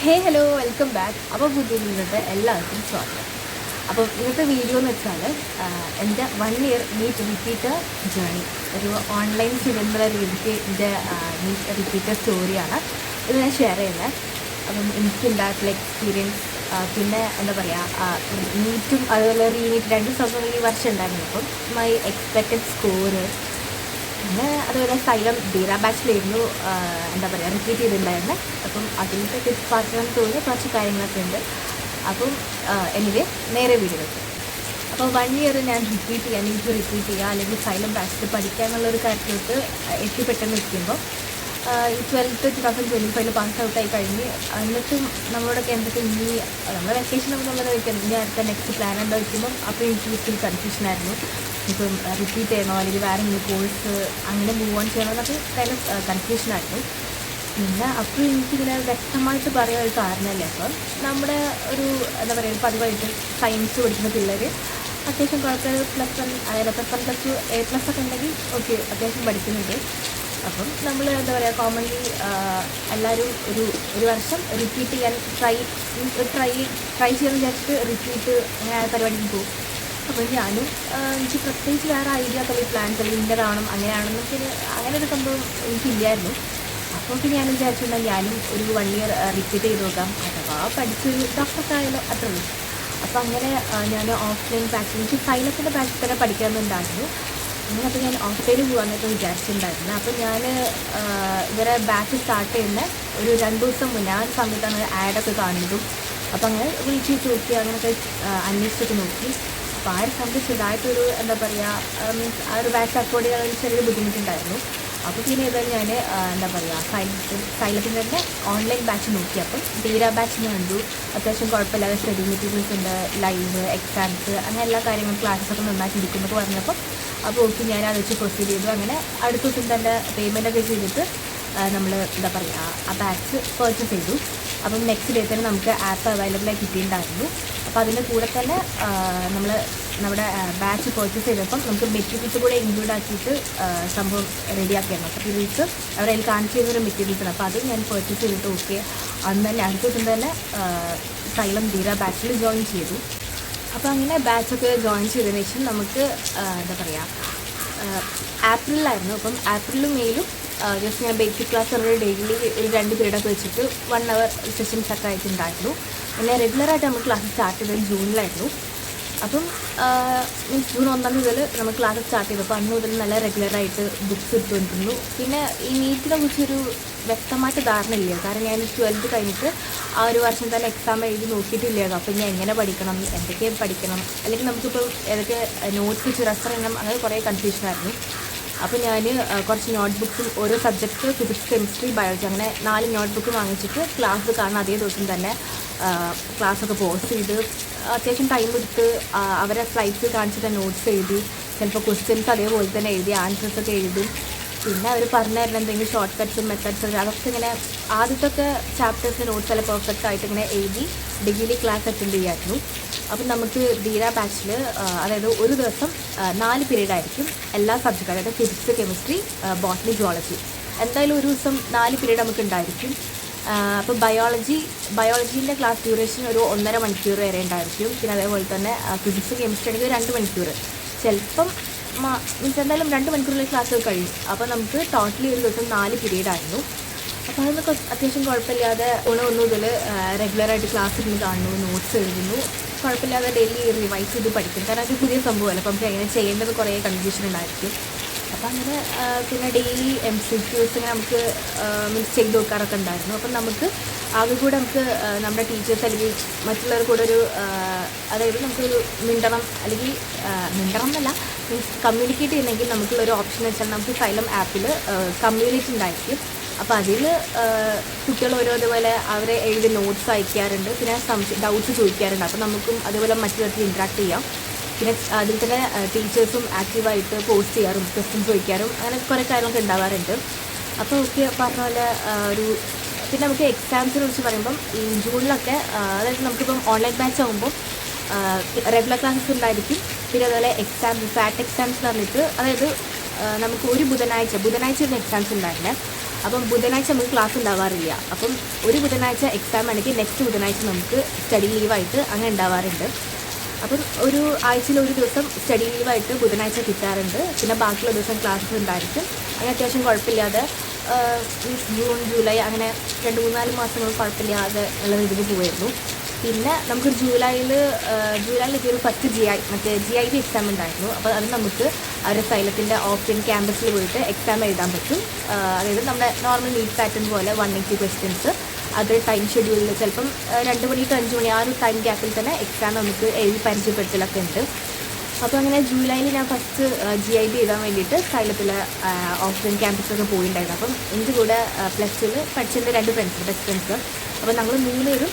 ഹേ hello welcome back. അപ്പോൾ പുതിയ വീഡിയോയുടെ എല്ലാവർക്കും സ്വാഗതം. അപ്പോൾ ഇന്നത്തെ വീഡിയോ എന്ന് വെച്ചാൽ എൻ്റെ 1 ഇയർ നീറ്റ് റിപ്പീറ്റർ ജേണി, ഒരു ഓൺലൈൻ സിനിമ രീതിക്ക് എൻ്റെ നീറ്റ് റിപ്പീറ്റർ സ്റ്റോറിയാണ് ഇത് ഞാൻ ഷെയർ ചെയ്യുന്നത്. അപ്പം എനിക്കുണ്ടായിട്ടുള്ള എക്സ്പീരിയൻസ്, പിന്നെ എന്താ പറയുക, നീറ്റും അതുപോലെ റീനീറ്റ് 2 ദിവസം ഈ വർഷം ഉണ്ടായിരുന്നു. അപ്പം മൈ എക്സ്പെക്റ്റഡ് സ്കോറ്, പിന്നെ അതുപോലെ സൈലം ഡീറ ബാച്ചിലായിരുന്നു എന്താ പറയുക റിപ്പീറ്റ് ചെയ്തിട്ടുണ്ടായിരുന്നത്. അപ്പം അതിലത്തെ ടിപ്സ് പാർട്ടിന് തോന്നിയ കുറച്ച് കാര്യങ്ങളൊക്കെ ഉണ്ട്. അപ്പം എനിവേ നേരെ വീഡിയോ വെക്കും. അപ്പോൾ 1 ഇയർ ഞാൻ റിപ്പീറ്റ് ചെയ്യുക, നീറ്റ് റിപ്പീറ്റ് ചെയ്യുക അല്ലെങ്കിൽ സൈലം ബാച്ചിൽ പഠിക്കുക എന്നുള്ളൊരു കാര്യത്തിലോട്ട് എത്തിപ്പെട്ടെന്ന് നിൽക്കുമ്പോൾ ഈ 12th 2025 പാസ് ഔട്ടായി കഴിഞ്ഞ് എന്നിട്ടും നമ്മളോടൊക്കെ എന്തൊക്കെ ഇനി നമ്മുടെ വെക്കേഷൻ എന്നുള്ളത് വയ്ക്കണം, ഇനി അടുത്ത നെക്സ്റ്റ് പ്ലാൻ എന്താ വയ്ക്കുമ്പം അപ്പോൾ എനിക്ക് ഫുൾ കൺഫ്യൂഷനായിരുന്നു. ഇപ്പം റിപ്പീറ്റ് ചെയ്യണോ അല്ലെങ്കിൽ വേറെ എന്തെങ്കിലും കോഴ്സ് അങ്ങനെ മൂവ് ഓൺ ചെയ്യണോ എന്നൊക്കെ കാര്യം കൺഫ്യൂഷനായിരുന്നു. പിന്നെ അപ്പോൾ എനിക്കിങ്ങനെ വ്യക്തമായിട്ട് പറയാൻ ഒരു കാരണമല്ലേ. അപ്പം നമ്മുടെ ഒരു എന്താ പറയുക പതിവായിട്ട് സയൻസ് പഠിക്കുന്ന പിള്ളേർ അത്യാവശ്യം കുഴപ്പമില്ല, +1 അതായത് +1 +2 A+ ഒക്കെ ഉണ്ടെങ്കിൽ ഓക്കെ അത്യാവശ്യം പഠിക്കുന്നുണ്ട്. അപ്പം നമ്മൾ എന്താ പറയുക കോമൺലി എല്ലാവരും ഒരു വർഷം റിപ്പീറ്റ് ചെയ്യാൻ ട്രൈ ചെയ്യാൻ വിചാരിച്ചിട്ട് റിപ്പീറ്റ് അങ്ങനെ പരിപാടിക്ക് പോകും. അപ്പോൾ ഞാനും എനിക്ക് പ്രത്യേകിച്ച് വേറെ ഐഡിയ അല്ലെങ്കിൽ പ്ലാൻസ് അല്ലെങ്കിൽ ഇന്നതാവണം അങ്ങനെയാണെന്നൊക്കെ അങ്ങനെ ഒരു സംഭവം എനിക്കില്ലായിരുന്നു. അപ്പോൾ ഞാൻ വിചാരിച്ചിട്ടുണ്ടെങ്കിൽ ഞാനും ഒരു 1 ഇയർ റിപ്പീറ്റ് ചെയ്ത് നോക്കാം, അഥവാ പഠിച്ചൊരു ഡോക്ടറൊക്കെ ആയാലോ അത്രയുള്ളൂ. അപ്പോൾ അങ്ങനെ ഞാൻ ഓഫ്ലൈൻ ബാച്ച്, എനിക്ക് സൈലത്തിൻ്റെ ബാച്ചിൽ തന്നെ പഠിക്കാമെന്നുണ്ടായിരുന്നു. അങ്ങനെ അപ്പോൾ ഞാൻ ഓഫ്ലൈനിൽ പോകാമെന്നൊക്കെ വിചാരിച്ചിട്ടുണ്ടായിരുന്നു. അപ്പോൾ ഞാൻ ഇവരെ ബാച്ച് സ്റ്റാർട്ട് ചെയ്യുന്ന ഒരു 2 ദിവസം മുന്നേ ആ ഒരു സമയത്താണ് ആഡൊക്കെ കാണുന്നതും. അപ്പോൾ അങ്ങനെ വിളിച്ച് നോക്കി, അങ്ങനെയൊക്കെ അന്വേഷിച്ചൊക്കെ നോക്കി. അപ്പോൾ ആ ഒരു സമയത്ത് ചെറുതായിട്ടൊരു എന്താ പറയുക മീൻസ് ആ ഒരു ബാച്ച് അഫോർഡ് ചെയ്യാൻ ഒരു ചെറിയൊരു ബുദ്ധിമുട്ടുണ്ടായിരുന്നു. അപ്പോൾ പിന്നെ ഏതായാലും ഞാൻ എന്താ പറയുക സൈലത്തിൻ്റെ തന്നെ ഓൺലൈൻ ബാച്ച് നോക്കി. അപ്പം ഡീറ ബാച്ചിന് കണ്ടു, അത്യാവശ്യം കുഴപ്പമില്ലാതെ സ്റ്റഡി മെറ്റീരിയൽസ് ഉണ്ട്, ലൈവ് എക്സാംസ് അങ്ങനെ എല്ലാ കാര്യങ്ങളും ക്ലാസ്സൊക്കെ നന്നായിട്ട് ഇരിക്കുന്നൊക്കെ പറഞ്ഞപ്പോൾ അപ്പോൾ ഓക്കെ ഞാൻ അത് വെച്ച് പ്രൊസീഡ് ചെയ്തു. അങ്ങനെ അടുത്ത ദിവസം തന്നെ പേയ്മെൻറ്റൊക്കെ ചെയ്തിട്ട് നമ്മൾ എന്താ പറയുക ആ ബാച്ച് പർച്ചേസ് ചെയ്തു. അപ്പം നെക്സ്റ്റ് ഡേ തന്നെ നമുക്ക് ആപ്പ് അവൈലബിളായി കിട്ടിയിട്ടുണ്ടായിരുന്നു. അപ്പോൾ അതിൻ്റെ കൂടെ തന്നെ നമ്മൾ നമ്മുടെ ബാച്ച് പർച്ചേസ് ചെയ്തപ്പം നമുക്ക് മെറ്റീരിയൽസ് കൂടെ ഇൻക്ലൂഡ് ആക്കിയിട്ട് സംഭവം റെഡിയാക്കിയായിരുന്നു. അപ്പോൾ മെറ്റീരിയൽസ് അവരതിൽ കാണിച്ചു തരുന്നൊരു മെറ്റീരിയൽസാണ്. അപ്പോൾ അത് ഞാൻ പർച്ചേസ് ചെയ്തിട്ട് ഓക്കെ അന്ന് തന്നെ അടുത്ത ദിവസം തന്നെ സൈലം ഡീറ ബാച്ചിൽ ജോയിൻ ചെയ്തു. അപ്പോൾ അങ്ങനെ ബാച്ചൊക്കെ ജോയിൻ ചെയ്തതിന് ശേഷം നമുക്ക് എന്താ പറയുക ഏപ്രിലായിരുന്നു. അപ്പം ഏപ്രിലും മെയിലും ജസ്റ്റ് ഞാൻ ബേസിക് ക്ലാസ് ഡെയിലി ഒരു 2 പീരീഡൊക്കെ വെച്ചിട്ട് 1 അവർ സെഷൻസൊക്കെ ആയിട്ടുണ്ടായിരുന്നു. പിന്നെ റെഗുലറായിട്ട് നമ്മൾ ക്ലാസ് സ്റ്റാർട്ട് ചെയ്തത് ജൂണിലായിരുന്നു. അപ്പം മീൻസ് ജൂൺ 1 മുതൽ നമ്മൾ ക്ലാസ് സ്റ്റാർട്ട് ചെയ്തു. അപ്പോൾ അന്ന് മുതൽ നല്ല റെഗുലറായിട്ട് ബുക്സ് എടുത്തുകൊണ്ടിരുന്നു. പിന്നെ ഈ നീറ്റിനെ കുറിച്ചൊരു വ്യക്തമായിട്ട് ധാരണ ഇല്ല, കാരണം ഞാൻ 12th കഴിഞ്ഞിട്ട് ആ ഒരു വർഷം തന്നെ എക്സാം എഴുതി നോക്കിയിട്ടില്ലായിരുന്നു. അപ്പോൾ ഇനി എങ്ങനെ പഠിക്കണം, എന്തൊക്കെ പഠിക്കണം, അല്ലെങ്കിൽ നമുക്കിപ്പോൾ ഏതൊക്കെ നോട്ട്സ് വെച്ച് റെഫർ ചെയ്യണം, അങ്ങനെ കുറേ കൺഫ്യൂഷനായിരുന്നു. അപ്പോൾ ഞാൻ കുറച്ച് നോട്ട്ബുക്സും ഓരോ സബ്ജക്റ്റ് ഫിസിക്സ് കെമിസ്ട്രി ബയോളജി അങ്ങനെ 4 നോട്ട്ബുക്ക് വാങ്ങിച്ചിട്ട് ക്ലാസ് കാണുന്ന അതേ ദിവസം തന്നെ ക്ലാസ്സൊക്കെ പോസ്റ്റ് ചെയ്ത് അത്യാവശ്യം ടൈം എടുത്ത് അവരെ സ്ലൈഡ്സ് കാണിച്ചിട്ട് നോട്ട്സ് എഴുതി, ചിലപ്പോൾ ക്വസ്റ്റ്യൻസ് അതേപോലെ തന്നെ എഴുതി ആൻസേഴ്സൊക്കെ എഴുതും. പിന്നെ അവർ പറഞ്ഞു തരുന്ന എന്തെങ്കിലും ഷോർട്ട് കട്ട്സും മെത്തേഡ്സും അതൊക്കെ ഇങ്ങനെ ആദ്യത്തൊക്കെ ചാപ്റ്റേഴ്സ് നോട്ട്സ് എല്ലാം പെർഫെക്റ്റ് ആയിട്ട് ഇങ്ങനെ എഴുതി ഡെയിലി ക്ലാസ് അറ്റൻഡ് ചെയ്യായിരുന്നു. അപ്പം നമുക്ക് ഡീറ ബാച്ചിൽ അതായത് ഒരു ദിവസം 4 പീരീഡ് ആയിരിക്കും എല്ലാ സബ്ജക്റ്റും, അതായത് ഫിസിക്സ് കെമിസ്ട്രി ബോട്ടണി ജുവോളജി എന്തായാലും ഒരു ദിവസം 4 പീരീഡ് നമുക്ക് ഉണ്ടായിരിക്കും. അപ്പോൾ ബയോളജീൻ്റെ ക്ലാസ് ഡ്യൂറേഷൻ ഒരു 1.5 മണിക്കൂർ വരെ ഉണ്ടായിരിക്കും. പിന്നെ അതേപോലെ തന്നെ ഫിസിക്സ് കെമിസ്ട്രി ആണെങ്കിൽ 2 മണിക്കൂർ, ചിലപ്പം മീൻസ് എന്തായാലും 2 മണിക്കൂറിലെ ക്ലാസ് കഴിയും. അപ്പോൾ നമുക്ക് ടോട്ടലി ഒരു ദിവസം 4 പീരീഡായിരുന്നു. അപ്പോൾ അതൊക്കെ അത്യാവശ്യം കുഴപ്പമില്ലാതെ 1 മുതൽ റെഗുലറായിട്ട് ക്ലാസ് ഇരുന്ന് കാണുന്നു, നോട്ട്സ് എഴുതുന്നു, കുഴപ്പമില്ലാതെ ഡെയിലി റിവൈസ് ചെയ്ത് പഠിക്കും. കാരണം അത് പുതിയ സംഭവമല്ല, അപ്പം നമുക്ക് എങ്ങനെ ചെയ്യേണ്ടത് കുറേ കൺഫ്യൂഷൻ ഉണ്ടായിരിക്കും. അപ്പം അങ്ങനെ പിന്നെ ഡെയിലി MCQs ഇങ്ങനെ നമുക്ക് മീൻസ് ചെയ്ത് നോക്കാറൊക്കെ ഉണ്ടായിരുന്നു. അപ്പം നമുക്ക് ആകെ കൂടെ നമുക്ക് നമ്മുടെ ടീച്ചേഴ്സ് അല്ലെങ്കിൽ മറ്റുള്ളവർ കൂടെ ഒരു അതായത് നമുക്കൊരു മിണ്ടണം അല്ലെങ്കിൽ മിണ്ടണം എന്നല്ല മീൻസ് കമ്മ്യൂണിക്കേറ്റ് ചെയ്യണമെങ്കിൽ നമുക്കുള്ളൊരു ഓപ്ഷൻ വെച്ചാൽ നമുക്ക് സൈലം ആപ്പിൽ കമ്മ്യൂണിറ്റി ഉണ്ടായിരിക്കും. അപ്പോൾ അതിൽ കുട്ടികൾ ഓരോ ഇതുപോലെ അവരെ എഴുതി നോട്ട്സ് അയക്കാറുണ്ട്, പിന്നെ ഡൗട്ട്സ് ചോദിക്കാറുണ്ട്. അപ്പോൾ നമുക്കും അതേപോലെ മറ്റു തരത്തിൽ ഇൻട്രാക്ട് ചെയ്യാം. പിന്നെ അതിൽ തന്നെ ടീച്ചേഴ്സും ആക്റ്റീവായിട്ട് പോസ്റ്റ് ചെയ്യാറും ക്വസ്റ്റ്യൻസ് ചോദിക്കാറും അങ്ങനെ കുറേ കാര്യങ്ങളൊക്കെ ഉണ്ടാവാറുണ്ട്. അപ്പോൾ ഓക്കെ പറഞ്ഞ പോലെ പിന്നെ നമുക്ക് എക്സാംസിനെ കുറിച്ച് പറയുമ്പം ഈ ജൂണിലൊക്കെ അതായത് നമുക്കിപ്പം ഓൺലൈൻ ബാച്ച് ആകുമ്പോൾ റെഗുലർ ക്ലാസ്സസ് ഉണ്ടായിരിക്കും. പിന്നെ അതുപോലെ ഫാറ്റ് എക്സാംസ് എന്ന് പറഞ്ഞിട്ട് അതായത് നമുക്ക് ഒരു ബുധനാഴ്ച ഒരു എക്സാംസ് ഉണ്ടായിരുന്നത്. അപ്പം ബുധനാഴ്ച നമുക്ക് ക്ലാസ് ഉണ്ടാവാറില്ല. അപ്പം ഒരു ബുധനാഴ്ച എക്സാം ആണെങ്കിൽ നെക്സ്റ്റ് ബുധനാഴ്ച നമുക്ക് സ്റ്റഡി ലീവായിട്ട് അങ്ങനെ ഉണ്ടാവാറുണ്ട്. അപ്പം ഒരു ആഴ്ചയിൽ ഒരു ദിവസം സ്റ്റഡി ലീവായിട്ട് ബുധനാഴ്ച കിട്ടാറുണ്ട്. പിന്നെ ബാക്കിയുള്ള ദിവസം ക്ലാസ്സസ് ഉണ്ടായിരിക്കും. അങ്ങനെ അത്യാവശ്യം കുഴപ്പമില്ലാതെ ജൂൺ ജൂലൈ അങ്ങനെ 2-3-4 മാസങ്ങൾ കുഴപ്പമില്ലാതെ ഉള്ള രീതിയിൽ പോയിരുന്നു. പിന്നെ നമുക്ക് ജൂലൈയിൽ ഒരു ഫസ്റ്റ് മറ്റേ GIB എക്സാം ഉണ്ടായിരുന്നു. അപ്പോൾ അത് നമുക്ക് ഒരു സൈലത്തിൻ്റെ ഓപ്ഷൻ ക്യാമ്പസിൽ പോയിട്ട് എക്സാം എഴുതാൻ പറ്റും. അതായത് നമ്മുടെ നോർമൽ നീറ്റ് പാറ്റേൺ പോലെ 180 ക്വസ്റ്റ്യൻസ് അത് ടൈം ഷെഡ്യൂളിൽ ചിലപ്പം 2 മണി to 5 മണി ആ ഒരു ടൈം ഗ്യാപ്പിൽ തന്നെ എക്സാം നമുക്ക് എഴുതി പരിചയപ്പെടുത്തലൊക്കെ ഉണ്ട്. അപ്പോൾ അങ്ങനെ ജൂലൈയിൽ ഞാൻ ഫസ്റ്റ് GIB എഴുതാൻ വേണ്ടിയിട്ട് സൈലത്തിലെ ഓപ്ഷൻ ക്യാമ്പസൊക്കെ പോയിട്ടുണ്ടായിരുന്നു. അപ്പം എൻ്റെ കൂടെ +2 പഠിച്ചതിൻ്റെ 2 ബെസ്റ്റ് ഫ്രണ്ട്സ്. അപ്പോൾ ഞങ്ങൾ 3 പേരും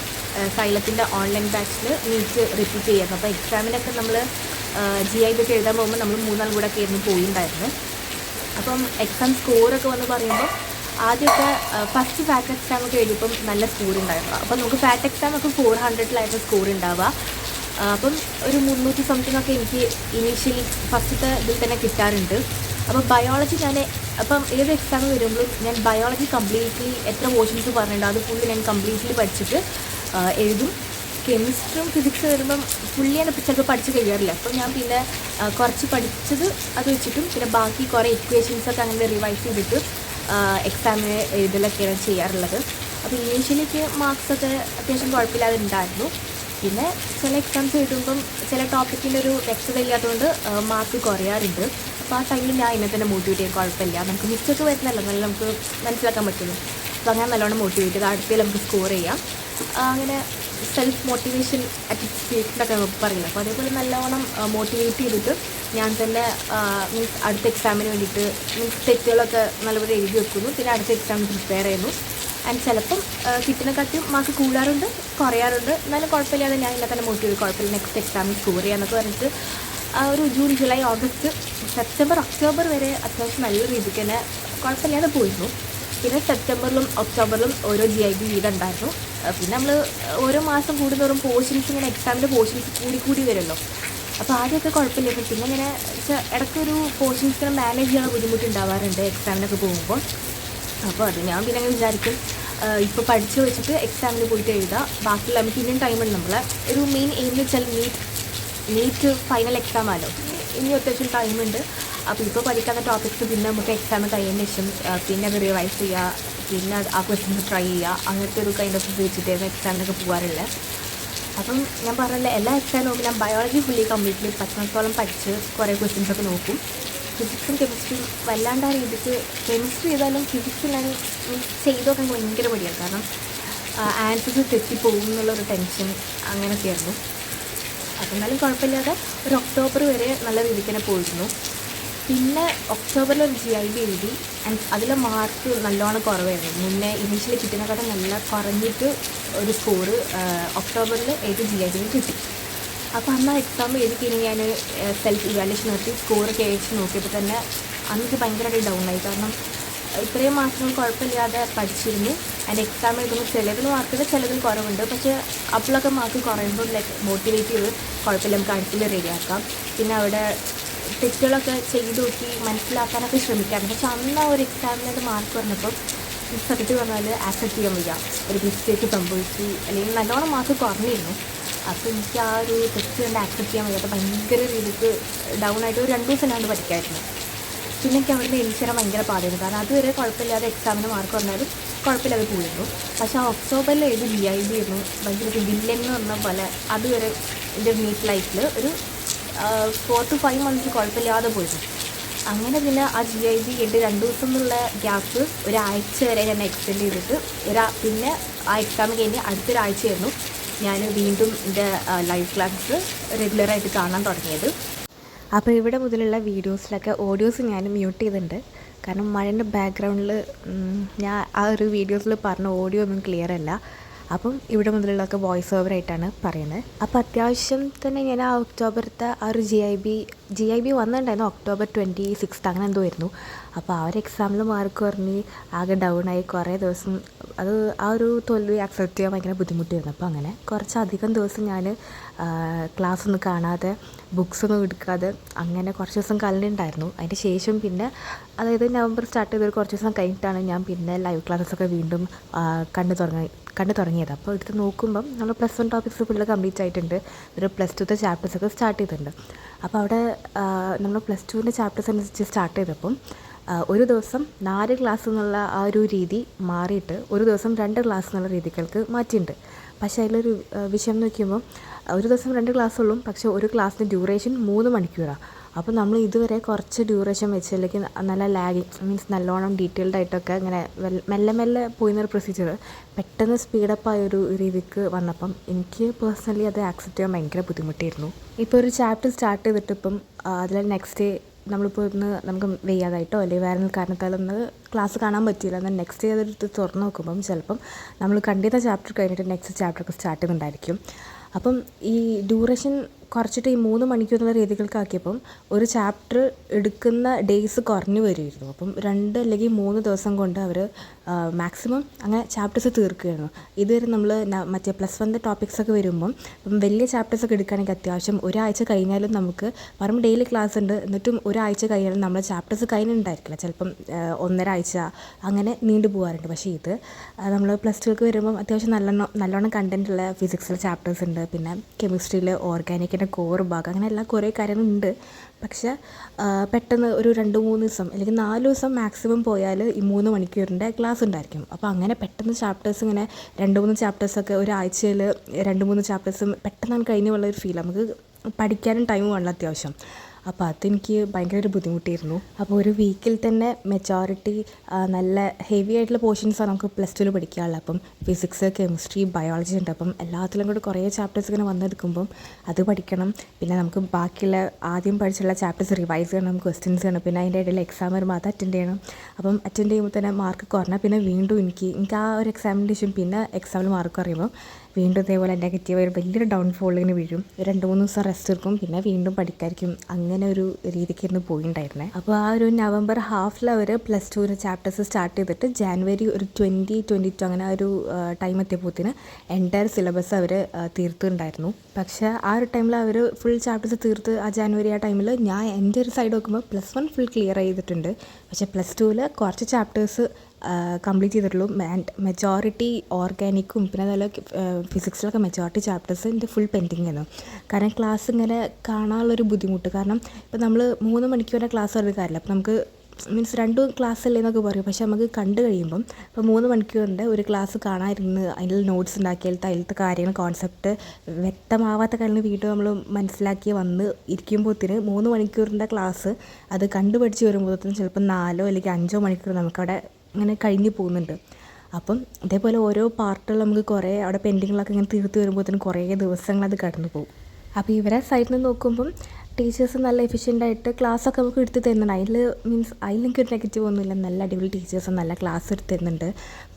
സൈലത്തിൻ്റെ ഓൺലൈൻ ബാച്ചിൽ നീറ്റ് റിപ്പീറ്റ് ചെയ്യായിരുന്നു. അപ്പോൾ എക്സാമിനൊക്കെ നമ്മൾ GIB ഒക്കെ എഴുതാൻ പോകുമ്പോൾ നമ്മൾ 3 കൂടെ ഒക്കെ ആയിരുന്നു പോയിട്ടുണ്ടായിരുന്നു. അപ്പം എക്സാം സ്കോറൊക്കെ വന്ന് പറയുമ്പോൾ ആദ്യമൊക്കെ ഫസ്റ്റ് ഫാറ്റ് എക്സാം ഒക്കെ എഴുതിയപ്പം നല്ല സ്കോർ ഉണ്ടായിരുന്നു. അപ്പം നമുക്ക് ഫാറ്റ് എക്സാം ഒക്കെ 400-ലായിരുന്നു സ്കോർ ഉണ്ടാവുക. അപ്പം ഒരു 300 സംതിങ് ഒക്കെ എനിക്ക് ഇനീഷ്യലി ഫസ്റ്റത്തെ ഇതിൽ തന്നെ കിട്ടാറുണ്ട്. അപ്പോൾ ബയോളജി അപ്പം ഏത് എക്സാം വരുമ്പോഴും ഞാൻ ബയോളജി കംപ്ലീറ്റ്ലി എത്ര പോർഷൻസ് പറഞ്ഞിട്ടുണ്ടോ അത് ഫുള്ള് ഞാൻ കംപ്ലീറ്റ്ലി പഠിച്ചിട്ട് എഴുതും. കെമിസ്ട്രിയും ഫിസിക്സ് വരുമ്പം ഫുള്ളി ഞാൻ ചിലപ്പോൾ പഠിച്ച് കഴിയാറില്ല. അപ്പം ഞാൻ പിന്നെ കുറച്ച് പഠിച്ചത് അത് വെച്ചിട്ടും പിന്നെ ബാക്കി കുറേ ഇക്വേഷൻസൊക്കെ അങ്ങനെ റിവൈസ് ചെയ്തിട്ട് എക്സാമിന് എഴുതലൊക്കെയാണ് ചെയ്യാറുള്ളത്. അപ്പോൾ ഇനീഷ്യലിക്ക് മാർക്സൊക്കെ അത്യാവശ്യം കുഴപ്പമില്ലാതെ ഉണ്ടായിരുന്നു. പിന്നെ ചില എക്സാംസ് എഴുതുമ്പം ചില ടോപ്പിക്കിൻ്റെ ഒരു വ്യക്തത ഇല്ലാത്തതുകൊണ്ട് മാർക്ക് കുറയാറുണ്ട്. അപ്പോൾ ആ ടൈമിൽ ഞാൻ അതിനെ തന്നെ മോട്ടിവേറ്റ് ചെയ്യാൻ കുഴപ്പമില്ല. നമുക്ക് മിസ്റ്റേക്ക് വരുന്നല്ലോ നല്ല നമുക്ക് മനസ്സിലാക്കാൻ പറ്റുള്ളൂ. അപ്പോൾ അങ്ങനെ നല്ലോണം മോട്ടിവേറ്റ് ചെയ്ത് അടുത്തതിൽ നമുക്ക് സ്കോർ ചെയ്യാം. അങ്ങനെ സെൽഫ് മോട്ടിവേഷൻ അറ്റിറ്റ്യൂഡൊക്കെ നമുക്ക് പറയില്ല. അപ്പോൾ അതേപോലെ നല്ലോണം മോട്ടിവേറ്റ് ചെയ്തിട്ട് ഞാൻ തന്നെ അടുത്ത എക്സാമിന് വേണ്ടിയിട്ട് തെറ്റുകളൊക്കെ നല്ലപോലെ എഴുതി വെക്കുന്നു. പിന്നെ അടുത്ത എക്സാമിന് പ്രിപ്പയർ ചെയ്യുന്നു. ആൻഡ് ചിലപ്പം കിട്ടുന്നതിനെക്കാട്ടും മാർക്ക് കൂടാറുണ്ട്, കുറയാറുണ്ട്. എന്നാലും കുഴപ്പമില്ലാതെ ഞാൻ എന്നെ തന്നെ മോട്ടിവേറ്റ് കുഴപ്പമില്ല നെക്സ്റ്റ് എക്സാമിൽ സ്കോർ ചെയ്യാമെന്നൊക്കെ പറഞ്ഞിട്ട് ഒരു June July August September October വരെ അത്യാവശ്യം നല്ല രീതിക്ക് തന്നെ കുഴപ്പമില്ലാതെ പോയിരുന്നു. പിന്നെ സെപ്റ്റംബറിലും ഒക്ടോബറിലും ഓരോ GIB വീതം ഉണ്ടായിരുന്നു. പിന്നെ നമ്മൾ ഓരോ മാസം കൂടുന്നതോറും പോർഷൻസ് ഇങ്ങനെ എക്സാമിൻ്റെ പോർഷൻസ് കൂടി വരുമല്ലോ. അപ്പോൾ ആദ്യമൊക്കെ കുഴപ്പമില്ല. പിന്നെ ഇങ്ങനെ ഇടയ്ക്കൊരു പോർഷൻസിനെ മാനേജ് ചെയ്യാൻ ബുദ്ധിമുട്ടുണ്ടാവാറുണ്ട് എക്സാമിനൊക്കെ പോകുമ്പോൾ. അപ്പോൾ അത് ഞാൻ പിന്നെ അങ്ങനെ വിചാരിക്കും ഇപ്പോൾ പഠിച്ചു വെച്ചിട്ട് എക്സാമിന് പോയിട്ട് എഴുതാം. ബാക്കിയുള്ള നമുക്ക് ഇനിയും ടൈമുണ്ട്. നമ്മളെ ഒരു മെയിൻ എയിം എന്ന് വെച്ചാൽ നീറ്റ് ഫൈനൽ എക്സാം ആണല്ലോ. ഇനി അത്യാവശ്യം ടൈമുണ്ട്. അപ്പോൾ ഇപ്പോൾ പഠിക്കാത്ത ടോപ്പിക്സ് പിന്നെ നമുക്ക് എക്സാം കഴിയുന്ന ശേഷം പിന്നെ അത് റിവൈസ് ചെയ്യുക, പിന്നെ ആ ക്വസ്റ്റ്യൻസ് ട്രൈ ചെയ്യുക, അങ്ങനത്തെ ഒരു കൈൻഡ് ഓഫ് വെച്ചിട്ടായിരുന്നു എക്സാമിനൊക്കെ പോകാറുള്ളത്. അപ്പം ഞാൻ പറഞ്ഞില്ല എല്ലാ എക്സാമിനും നോക്കും. ഞാൻ ബയോളജി ഫുള്ളി കംപ്ലീറ്റ്ലി പറ്റുന്നിടത്തോളം പഠിച്ച് കുറേ ക്വസ്റ്റ്യൻസൊക്കെ നോക്കും. ഫിസിക്സും കെമിസ്ട്രിയും വല്ലാണ്ട് ആ രീതിക്ക് കെമിസ്ട്രി ചെയ്താലും ഫിസിക്സ് ഞാൻ ചെയ്തൊക്കെ ഭയങ്കര മടിയാണ്. കാരണം ആൻസേഴ്സ് തെറ്റിപ്പോകും എന്നുള്ളൊരു ടെൻഷൻ അങ്ങനെയൊക്കെയായിരുന്നു. അപ്പം എന്നാലും കുഴപ്പമില്ലാതെ ഒരു ഒക്ടോബർ വരെ നല്ല രീതിക്ക് തന്നെ പോയിരുന്നു. പിന്നെ ഒക്ടോബറിൽ ഒരു GIB എഴുതി. ആൻഡ് അതിലെ മാർക്ക് നല്ലോണം കുറവായിരുന്നു. മുന്നേ ഇനീഷ്യലി കിട്ടുന്നതിനെക്കാട്ടും നല്ല കുറഞ്ഞിട്ട് ഒരു സ്കോറ് ഒക്ടോബറിൽ GIB കിട്ടി. അപ്പോൾ അന്ന് ആ എക്സാം എഴുതി കഴിഞ്ഞ് ഞാൻ സെൽഫ് ഇവാലുവേഷൻ നടത്തി സ്കോറൊക്കെ അയച്ച് നോക്കിയപ്പോൾ തന്നെ അന്നൊക്കെ ഭയങ്കരമായിട്ട് ഡൗൺ ആയി. കാരണം ഇത്രയും മാസങ്ങൾ കുഴപ്പമില്ലാതെ പഠിച്ചിരുന്നു. ആൻഡ് എക്സാം എഴുതുമ്പോൾ ചിലതിൽ മാർക്കുണ്ട്, ചിലതിൽ കുറവുണ്ട്. പക്ഷേ അപ്പോഴൊക്കെ മാർക്ക് കുറയുമ്പോൾ മോട്ടിവേറ്റ് ചെയ്ത് കുഴപ്പമില്ല നമുക്ക് അടുത്തിൽ റെഡിയാക്കാം. പിന്നെ അവിടെ തെറ്റുകളൊക്കെ ചെയ്ത് നോക്കി മനസ്സിലാക്കാനൊക്കെ ശ്രമിക്കാറുണ്ട്. പക്ഷെ അന്ന് ആ ഒരു എക്സാമിനത് മാർക്ക് പറഞ്ഞപ്പോൾ സത്യത്തിൽ പറഞ്ഞാൽ ആക്സെപ്റ്റ് ചെയ്യാൻ വയ്യ. ഒരു മിസ്റ്റേക്ക് സംഭവിച്ചു അല്ലെങ്കിൽ നല്ലോണം മാർക്ക് കുറഞ്ഞിരുന്നു. അപ്പോൾ എനിക്ക് ആ ഒരു തെറ്റ് തന്നെ ആക്സെപ്റ്റ് ചെയ്യാൻ വയ്യാത്ത ഭയങ്കര രീതിക്ക് ഡൗൺ ആയിട്ട് ഒരു 2 ദിവസം ഞാൻ പഠിക്കായിരുന്നു. പിന്നെ എനിക്ക് അവിടെ എണീച്ചേരാൻ ഭയങ്കര പാടായിരുന്നു. കാരണം അതുവരെ കുഴപ്പമില്ലാതെ എക്സാമിന് മാർക്ക് പറഞ്ഞാലും കുഴപ്പമില്ലാതെ പോയിരുന്നു. പക്ഷേ ആ ഒക്ടോബറിൽ GIB ആയിരുന്നു ഭയങ്കര വില്ലൻ എന്ന് പറഞ്ഞ പോലെ. അതുവരെ എൻ്റെ നീറ്റ് ലൈഫിൽ ഒരു 4 to 5 months കുഴപ്പമില്ലാതെ പോയിരുന്നു. അങ്ങനെ പിന്നെ ആ GIB 2 ദിവസം എന്നുള്ള ഗ്യാപ്പ് ഒരാഴ്ച വരെ ഞാൻ എക്സ്റ്റെൻഡ് ചെയ്തിട്ട് പിന്നെ ആ എക്സാം കഴിഞ്ഞ് അടുത്തൊരാഴ്ചയായിരുന്നു ഞാൻ വീണ്ടും എൻ്റെ ലൈവ് ക്ലാസ്സ് റെഗുലറായിട്ട് കാണാൻ തുടങ്ങിയത്. അപ്പോൾ ഇവിടെ മുതലുള്ള വീഡിയോസിലൊക്കെ ഓഡിയോസ് ഞാൻ മ്യൂട്ട് ചെയ്തിട്ടുണ്ട്. കാരണം മഴേൻ്റെ ബാക്ക്ഗ്രൗണ്ടിൽ ഞാൻ ആ ഒരു വീഡിയോസിൽ പറഞ്ഞ ഓഡിയോ ഒന്നും ക്ലിയർ അല്ല. അപ്പം ഇവിടെ മുതലുള്ളതൊക്കെ വോയിസ് ഓവറായിട്ടാണ് പറയുന്നത്. അപ്പോൾ അത്യാവശ്യം തന്നെ ഞാൻ ആ ഒക്ടോബറത്തെ ആ ഒരു ജി ഐ ബി വന്നിട്ടുണ്ടായിരുന്നു October 26 അങ്ങനെ എന്തോ ആയിരുന്നു. അപ്പോൾ ആ ഒരു എക്സാമിൽ മാർക്ക് കുറഞ്ഞ് ആകെ ഡൗൺ ആയി കുറേ ദിവസം. അത് ആ ഒരു തോൽവി അക്സെപ്റ്റ് ചെയ്യാൻ ഭയങ്കര ബുദ്ധിമുട്ടായിരുന്നു. അപ്പോൾ അങ്ങനെ കുറച്ചധികം ദിവസം ഞാൻ ക്ലാസ്സൊന്നും കാണാതെ ബുക്സൊന്നും എടുക്കാതെ അങ്ങനെ കുറച്ച് ദിവസം കളഞ്ഞിട്ടുണ്ടായിരുന്നു. അതിന് ശേഷം പിന്നെ അതായത് നവംബർ സ്റ്റാർട്ട് ചെയ്തൊരു കുറച്ച് ദിവസം കഴിഞ്ഞിട്ടാണ് ഞാൻ പിന്നെ ലൈവ് ക്ലാസ്സൊക്കെ വീണ്ടും കണ്ടു തുടങ്ങിയത്. അപ്പോൾ എടുത്ത് നോക്കുമ്പം നമ്മൾ +1 ടോപ്പിക്സ് ഫുള്ള് കംപ്ലീറ്റ് ആയിട്ടുണ്ട്. ഒരു +2 ചാപ്റ്റേഴ്സൊക്കെ സ്റ്റാർട്ട് ചെയ്തിട്ടുണ്ട്. അപ്പോൾ അവിടെ നമ്മൾ +2 ചാപ്റ്റേഴ്സ് അനുസരിച്ച് സ്റ്റാർട്ട് ചെയ്തപ്പം ഒരു ദിവസം 4 ക്ലാസ് എന്നുള്ള ആ ഒരു രീതി മാറിയിട്ട് ഒരു ദിവസം 2 ക്ലാസ് എന്നുള്ള രീതികൾക്ക് മാറ്റിയിട്ടുണ്ട്. പക്ഷേ അതിലൊരു വിഷയം നോക്കുമ്പോൾ ഒരു ദിവസം 2 ക്ലാസ് ഉള്ളൂ, പക്ഷേ ഒരു ക്ലാസ്സിൻ്റെ ഡ്യൂറേഷൻ 3 മണിക്കൂറാണ്. അപ്പോൾ നമ്മൾ ഇതുവരെ കുറച്ച് ഡ്യൂറേഷൻ വെച്ചതിലേക്ക് നല്ല മീൻസ് നല്ലോണം ഡീറ്റെയിൽഡ് ആയിട്ടൊക്കെ ഇങ്ങനെ മെല്ലെ മെല്ലെ പോയിരുന്നൊരു പ്രൊസീജിയർ പെട്ടെന്ന് സ്പീഡപ്പായൊരു രീതിക്ക് വന്നപ്പം എനിക്ക് പേഴ്സണലി അത് ആക്സെപ്റ്റ് ചെയ്യാൻ ഭയങ്കര ബുദ്ധിമുട്ടായിരുന്നു. ഇപ്പോൾ ഒരു ചാപ്റ്റർ സ്റ്റാർട്ട് ചെയ്തിട്ട് ഇപ്പം അതിൽ നെക്സ്റ്റ് ഡേ നമ്മളിപ്പോൾ നമുക്ക് വയ്യാതായിട്ടോ അല്ലെങ്കിൽ വേറെ കാരണത്താലൊന്ന് ക്ലാസ് കാണാൻ പറ്റിയില്ല എന്നാൽ നെക്സ്റ്റ് ഡേ അതെടുത്ത് തുറന്ന് നോക്കുമ്പം ചിലപ്പം നമ്മൾ കണ്ടിരുന്ന ചാപ്റ്റർ കഴിഞ്ഞിട്ട് നെക്സ്റ്റ് ചാപ്റ്ററൊക്കെ സ്റ്റാർട്ട് ചെയ്യുന്നുണ്ടായിരിക്കും. അപ്പം ഈ ഡ്യൂറേഷൻ കുറച്ചിട്ട് ഈ 3 മണിക്കൂറുള്ള രീതികൾക്കാക്കിയപ്പം ഒരു ചാപ്റ്റർ എടുക്കുന്ന ഡേയ്സ് കുറഞ്ഞു വരുമായിരുന്നു. അപ്പം 2 അല്ലെങ്കിൽ 3 ദിവസം കൊണ്ട് അവർ മാക്സിമം അങ്ങനെ ചാപ്റ്റേഴ്സ് തീർക്കുകയായിരുന്നു. ഇതുവരെ നമ്മൾ മറ്റേ +1 ടോപ്പിക്സൊക്കെ വരുമ്പം ഇപ്പം വലിയ ചാപ്റ്റേഴ്സൊക്കെ എടുക്കുകയാണെങ്കിൽ അത്യാവശ്യം ഒരാഴ്ച കഴിഞ്ഞാലും നമുക്ക് പറയുമ്പോൾ ഡെയിലി ക്ലാസ് ഉണ്ട്, എന്നിട്ടും ഒരാഴ്ച കഴിഞ്ഞാലും നമ്മൾ ചാപ്റ്റേഴ്സ് കഴിഞ്ഞിട്ടുണ്ടായിരിക്കില്ല. ചിലപ്പം 1.5 ആഴ്ച അങ്ങനെ നീണ്ടു പോകാറുണ്ട്. പക്ഷേ ഇത് നമ്മൾ +2ക്ക് വരുമ്പം അത്യാവശ്യം നല്ലോണം കണ്ടൻറ്റുള്ള ഫിസിക്സിലെ ചാപ്റ്റേഴ്സ് ഉണ്ട്, പിന്നെ കെമിസ്ട്രിയിൽ ഓർഗാനിക്കിൻ്റെ കോർ ഭാഗം അങ്ങനെ എല്ലാ കുറേ കാര്യങ്ങളുണ്ട്. പക്ഷേ പെട്ടെന്ന് ഒരു 2-3 ദിവസം അല്ലെങ്കിൽ 4 ദിവസം മാക്സിമം പോയാൽ ഈ 3 മണിക്കൂറിൻ്റെ ക്ലാസ് ഉണ്ടായിരിക്കും. അപ്പോൾ അങ്ങനെ പെട്ടെന്ന് ചാപ്റ്റേഴ്സ് ഇങ്ങനെ 2-3 ചാപ്റ്റേഴ്സൊക്കെ ഒരാഴ്ചയിൽ 2-3 ചാപ്റ്റേഴ്സും പെട്ടെന്നാണ് കഴിഞ്ഞു ഉള്ളൊരു ഫീൽ. നമുക്ക് പഠിക്കാനും ടൈം വേണം അത്യാവശ്യം. അപ്പോൾ അതെനിക്ക് ഭയങ്കര ഒരു ബുദ്ധിമുട്ടായിരുന്നു. അപ്പോൾ ഒരു വീക്കിൽ തന്നെ മെജോറിറ്റി നല്ല ഹെവി ആയിട്ടുള്ള പോർഷൻസാണ് നമുക്ക് +2 പഠിക്കാനുള്ളത്. അപ്പം ഫിസിക്സ്, കെമിസ്ട്രി, ബയോളജി ഉണ്ട്. അപ്പം എല്ലാത്തിലും കൂടി കുറേ ചാപ്റ്റേഴ്സ് ഇങ്ങനെ വന്നെടുക്കുമ്പം അത് പഠിക്കണം. പിന്നെ നമുക്ക് ബാക്കിയുള്ള ആദ്യം പഠിച്ചുള്ള ചാപ്റ്റേഴ്സ് റിവൈസ് ചെയ്യണം, ക്വസ്റ്റ്യൻസ് ചെയ്യണം, പിന്നെ അതിൻ്റെ ഇടയിൽ എക്സാം വരുമ്പോൾ അത് അറ്റൻഡ് ചെയ്യണം. അപ്പം അറ്റൻഡ് ചെയ്യുമ്പോൾ തന്നെ മാർക്ക് കുറഞ്ഞാൽ പിന്നെ വീണ്ടും എനിക്ക് ആ ഒരു എക്സാമിൻ്റെ ശേഷം പിന്നെ എക്സാമിൽ മാർക്ക് കുറയുമ്പോൾ വീണ്ടും ഇതേപോലെ നെഗറ്റീവ് ഒരു വലിയൊരു ഡൗൺഫോളിങ്ങിന് വീഴും. 2-3 ദിവസം റെസ്റ്റ് എടുക്കും, പിന്നെ വീണ്ടും പഠിക്കായിരിക്കും. അങ്ങനെ ഒരു രീതിക്കായിരുന്നു പോയിട്ടുണ്ടായിരുന്നത്. അപ്പോൾ ആ ഒരു നവംബർ ഹാഫിൽ അവർ +2 ചാപ്റ്റേഴ്സ് സ്റ്റാർട്ട് ചെയ്തിട്ട് ജാനുവരി ഒരു 20-22 അങ്ങനെ ഒരു ടൈം എത്തിയപ്പോഴത്തേന് എൻ്റയർ സിലബസ് അവർ തീർത്തിട്ടുണ്ടായിരുന്നു. പക്ഷേ ആ ഒരു ടൈമിൽ അവർ ഫുൾ ചാപ്റ്റേഴ്സ് തീർത്ത് ആ ജാനുവരി ആ ടൈമിൽ ഞാൻ എൻ്റെ ഒരു സൈഡ് നോക്കുമ്പോൾ +1 ഫുൾ ക്ലിയർ ചെയ്തിട്ടുണ്ട്. പക്ഷേ +2ൽ കുറച്ച് ചാപ്റ്റേഴ്സ് കംപ്ലീറ്റ് ചെയ്തിട്ടുള്ളൂ. മെജോറിറ്റി ഓർഗാനിക്കും പിന്നെ അതുപോലെ ഫിസിക്സിലൊക്കെ മെജോറിറ്റി ചാപ്റ്റേഴ്സ് എൻ്റെ ഫുൾ പെൻഡിങ് ആയിരുന്നു. കാരണം ക്ലാസ് ഇങ്ങനെ കാണാനുള്ളൊരു ബുദ്ധിമുട്ട്. കാരണം ഇപ്പോൾ നമ്മൾ 3 മണിക്കൂറിൻ്റെ ക്ലാസ് പറഞ്ഞ കാര്യമില്ല. അപ്പോൾ നമുക്ക് മീൻസ് 2 ക്ലാസ് അല്ലേ എന്നൊക്കെ പറയും. പക്ഷേ നമുക്ക് കണ്ടു കഴിയുമ്പം ഇപ്പോൾ 3 മണിക്കൂറിൻ്റെ ഒരു ക്ലാസ് കാണാതിരുന്ന് അതിൽ നോട്ട്സ് ഉണ്ടാക്കിയാലത്തെ അതിലത്തെ കാര്യങ്ങൾ കോൺസെപ്റ്റ് വ്യക്തമാവാത്ത കാര്യങ്ങൾ വീണ്ടും നമ്മൾ മനസ്സിലാക്കി വന്ന് ഇരിക്കുമ്പോഴത്തേന് 3 മണിക്കൂറിൻ്റെ ക്ലാസ് അത് കണ്ടുപഠിച്ച് വരുമ്പോഴത്തേനും ചിലപ്പോൾ 4 അല്ലെങ്കിൽ 5 മണിക്കൂർ നമുക്കവിടെ അങ്ങനെ കഴിഞ്ഞ് പോകുന്നുണ്ട്. അപ്പം അതേപോലെ ഓരോ പാർട്ടുകൾ നമുക്ക് കുറേ അവിടെ പെൻഡിങ്ങുകളൊക്കെ ഇങ്ങനെ തീർത്ത് വരുമ്പോഴത്തേനും കുറേ ദിവസങ്ങളത് കടന്നു പോകും. അപ്പോൾ ഇവരെ സൈഡിൽ നിന്ന് നോക്കുമ്പം ടീച്ചേഴ്സ് നല്ല എഫിഷ്യൻ്റായിട്ട് ക്ലാസ്സൊക്കെ നമുക്ക് എടുത്ത് തരുന്നുണ്ട്. അതിലെനിക്കൊരു നെഗറ്റീവ് ഒന്നുമില്ല. നല്ല അടിപൊളി ടീച്ചേഴ്സ് നല്ല ക്ലാസ് എടുത്ത് തരുന്നുണ്ട്.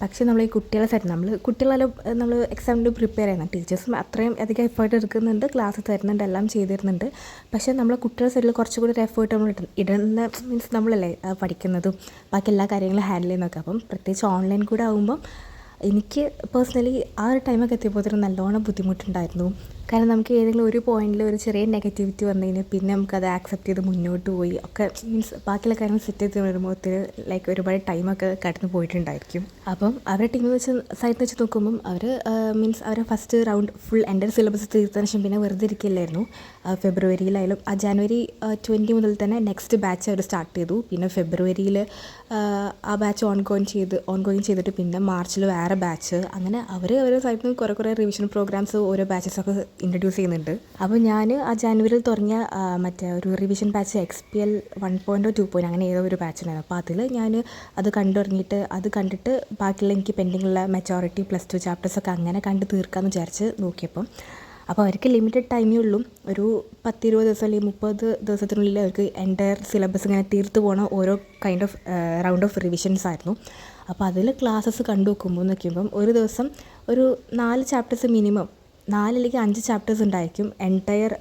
പക്ഷേ നമ്മൾ ഈ കുട്ടികളെ സൈഡ് കുട്ടികളെല്ലാം നമ്മൾ എക്സാമിന് പ്രിപ്പയർ ചെയ്യുന്നത് ടീച്ചേഴ്സും അത്രയും അധികം എഫേർട്ട് എടുക്കുന്നുണ്ട്, ക്ലാസ് തരുന്നുണ്ട്, എല്ലാം ചെയ്ത് തരുന്നുണ്ട്. പക്ഷേ നമ്മൾ കുട്ടികളുടെ സൈഡിൽ കുറച്ചുകൂടി ഒരു എഫേർട്ട് നമ്മൾ ഇടുന്ന നമ്മളല്ലേ പഠിക്കുന്നതും ബാക്കി എല്ലാ കാര്യങ്ങളും ഹാൻഡിൽ ചെയ്യുന്നതൊക്കെ. അപ്പം പ്രത്യേകിച്ച് ഓൺലൈൻ കൂടെ ആകുമ്പം എനിക്ക് പേഴ്സണലി ആ ഒരു ടൈമൊക്കെ എത്തിയപ്പോൾ നല്ലോണം ബുദ്ധിമുട്ടുണ്ടായിരുന്നു. കാരണം നമുക്ക് ഏതെങ്കിലും ഒരു പോയിന്റിൽ ഒരു ചെറിയ നെഗറ്റിവിറ്റി വന്നു കഴിഞ്ഞാൽ പിന്നെ നമുക്കത് ആക്സെപ്റ്റ് ചെയ്ത് മുന്നോട്ട് പോയി ഒക്കെ ബാക്കിയുള്ള കാര്യങ്ങൾ സെറ്റ് ചെയ്ത് വരുമ്പോൾ ഒരുപാട് ടൈമൊക്കെ കടന്നു പോയിട്ടുണ്ടായിരിക്കും. അപ്പം അവരുടെ ടീമിൽ വെച്ച് സൈഡിൽ വെച്ച് നോക്കുമ്പം അവർ അവരെ ഫസ്റ്റ് റൗണ്ട് ഫുൾ എൻ്റെ സിലബസ് തീർത്തതിന് ശേഷം പിന്നെ വെറുതെ ഇരിക്കില്ലായിരുന്നു. ഫെബ്രുവരിയിലായാലും ആ ജനുവരി 20 മുതൽ തന്നെ നെക്സ്റ്റ് ബാച്ച് അവർ സ്റ്റാർട്ട് ചെയ്തു. പിന്നെ ഫെബ്രുവരിയിൽ ആ ബാച്ച് ഓൺഗോയിങ് ചെയ്തിട്ട് പിന്നെ മാർച്ചിൽ വേറെ ബാച്ച്, അങ്ങനെ അവരുടെ സൈഡിൽ നിന്ന് കുറേ റിവിഷൻ പ്രോഗ്രാംസ് ഓരോ ബാച്ചസൊക്കെ ഇൻട്രൊഡ്യൂസ് ചെയ്യുന്നുണ്ട്. അപ്പോൾ ഞാൻ ആ ജനുവരിയിൽ തുടങ്ങിയ മറ്റേ ഒരു റിവിഷൻ ബാച്ച് XPL 1.0 2.0 അങ്ങനെ ഏതോ ഒരു ബാച്ചിനായിരുന്നു. അപ്പോൾ അതിൽ ഞാൻ അത് കണ്ടിട്ട് ബാക്കിയുള്ള എനിക്ക് പെൻഡിങ്ങുള്ള മെജോറിറ്റി +2 ചാപ്റ്റേഴ്സൊക്കെ അങ്ങനെ കണ്ട് തീർക്കാമെന്ന് വിചാരിച്ച് നോക്കിയപ്പം അപ്പോൾ അവർക്ക് ലിമിറ്റഡ് ടൈമേ ഉള്ളൂ. ഒരു 10-20 ദിവസം അല്ലെങ്കിൽ 30 ദിവസത്തിനുള്ളിൽ അവർക്ക് എൻ്റയർ സിലബസ് ഇങ്ങനെ തീർത്ത് പോകണ ഓരോ kind of round of revisions ആയിരുന്നു. അപ്പോൾ അതിൽ ക്ലാസ്സസ് കണ്ടു നോക്കുമ്പോൾ ഒരു ദിവസം ഒരു 4 ചാപ്റ്റേഴ്സ് മിനിമം 4 അല്ലെങ്കിൽ 5 ചാപ്റ്റേഴ്സ് ഉണ്ടായിരിക്കും എൻറ്റയർ,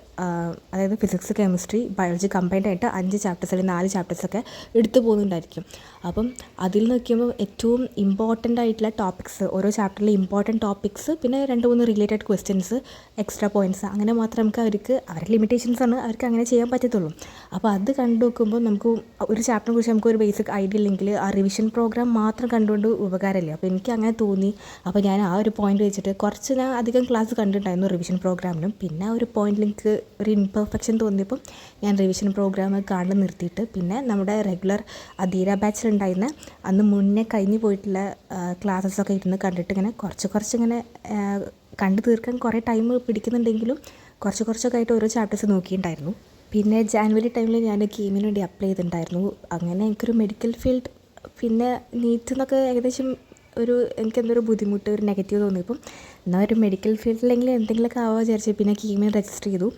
അതായത് ഫിസിക്സ് കെമിസ്ട്രി ബയോളജി കമ്പൈൻഡ് ആയിട്ട് 5 ചാപ്റ്റേഴ്സ് അല്ലെങ്കിൽ 4 ചാപ്റ്റേഴ്സൊക്കെ എടുത്തു പോകുന്നുണ്ടായിരിക്കും. അപ്പം അതിൽ നോക്കിയുമ്പോൾ ഏറ്റവും ഇമ്പോർട്ടൻ്റ് ആയിട്ടുള്ള ടോപ്പിക്സ്, ഓരോ ചാപ്റ്ററിലെ ഇമ്പോർട്ടൻറ്റ് ടോപ്പിക്സ്, പിന്നെ 2-3 റിലേറ്റഡ് ക്വസ്റ്റ്യൻസ്, എക്സ്ട്രാ പോയിൻറ്റ്സ്, അങ്ങനെ മാത്രം നമുക്ക് അവരുടെ ലിമിറ്റേഷൻസ് ആണ്, അവർക്ക് അങ്ങനെ ചെയ്യാൻ പറ്റത്തുള്ളൂ. അപ്പോൾ അത് കണ്ടു നോക്കുമ്പോൾ നമുക്ക് ഒരു ചാപ്റ്ററിനെ കുറിച്ച് നമുക്ക് ഒരു ബേസിക് ഐഡിയ ഇല്ലെങ്കിൽ ആ റിവിഷൻ പ്രോഗ്രാം മാത്രം കണ്ടുകൊണ്ട് ഉപകാരമില്ല. അപ്പോൾ എനിക്ക് അങ്ങനെ തോന്നി. അപ്പോൾ ഞാൻ ആ ഒരു പോയിന്റ് വെച്ചിട്ട് ഞാൻ അധികം ക്ലാസ് കണ്ടിട്ടുണ്ടായിരുന്നു റിവിഷൻ പ്രോഗ്രാമിനും. പിന്നെ ആ ഒരു പോയിന്റിൽ എനിക്ക് ഒരു ഇംപെർഫെക്ഷൻ തോന്നിയപ്പോൾ ഞാൻ റിവിഷൻ പ്രോഗ്രാം കാണാൻ നിർത്തിയിട്ട് പിന്നെ നമ്മുടെ റെഗുലർ അധീര ബാച്ചിലുണ്ടായിരുന്ന അന്ന് മുന്നേ കഴിഞ്ഞ് പോയിട്ടുള്ള ക്ലാസ്സസൊക്കെ ഇരുന്ന് കണ്ടിട്ട് ഇങ്ങനെ കുറച്ചിങ്ങനെ കണ്ടു തീർക്കാൻ കുറേ ടൈം പിടിക്കുന്നുണ്ടെങ്കിലും കുറച്ചൊക്കെ ആയിട്ട് ഓരോ ചാപ്റ്റേഴ്സ് നോക്കിയിട്ടുണ്ടായിരുന്നു. പിന്നെ ജാനുവരി ടൈമിൽ ഞാൻ കീമിന് വേണ്ടി അപ്ലൈ ചെയ്തിട്ടുണ്ടായിരുന്നു. അങ്ങനെ എനിക്കൊരു മെഡിക്കൽ ഫീൽഡ്, പിന്നെ നീറ്റ് എന്നൊക്കെ ഏകദേശം എനിക്കെന്തൊരു ബുദ്ധിമുട്ട്, ഒരു നെഗറ്റീവ് തോന്നിയപ്പം എന്നാൽ ഒരു മെഡിക്കൽ ഫീൽഡിലെങ്കിലും എന്തെങ്കിലുമൊക്കെ ആവാൻ വിചാരിച്ചു പിന്നെ കീമിന് രജിസ്റ്റർ ചെയ്തു.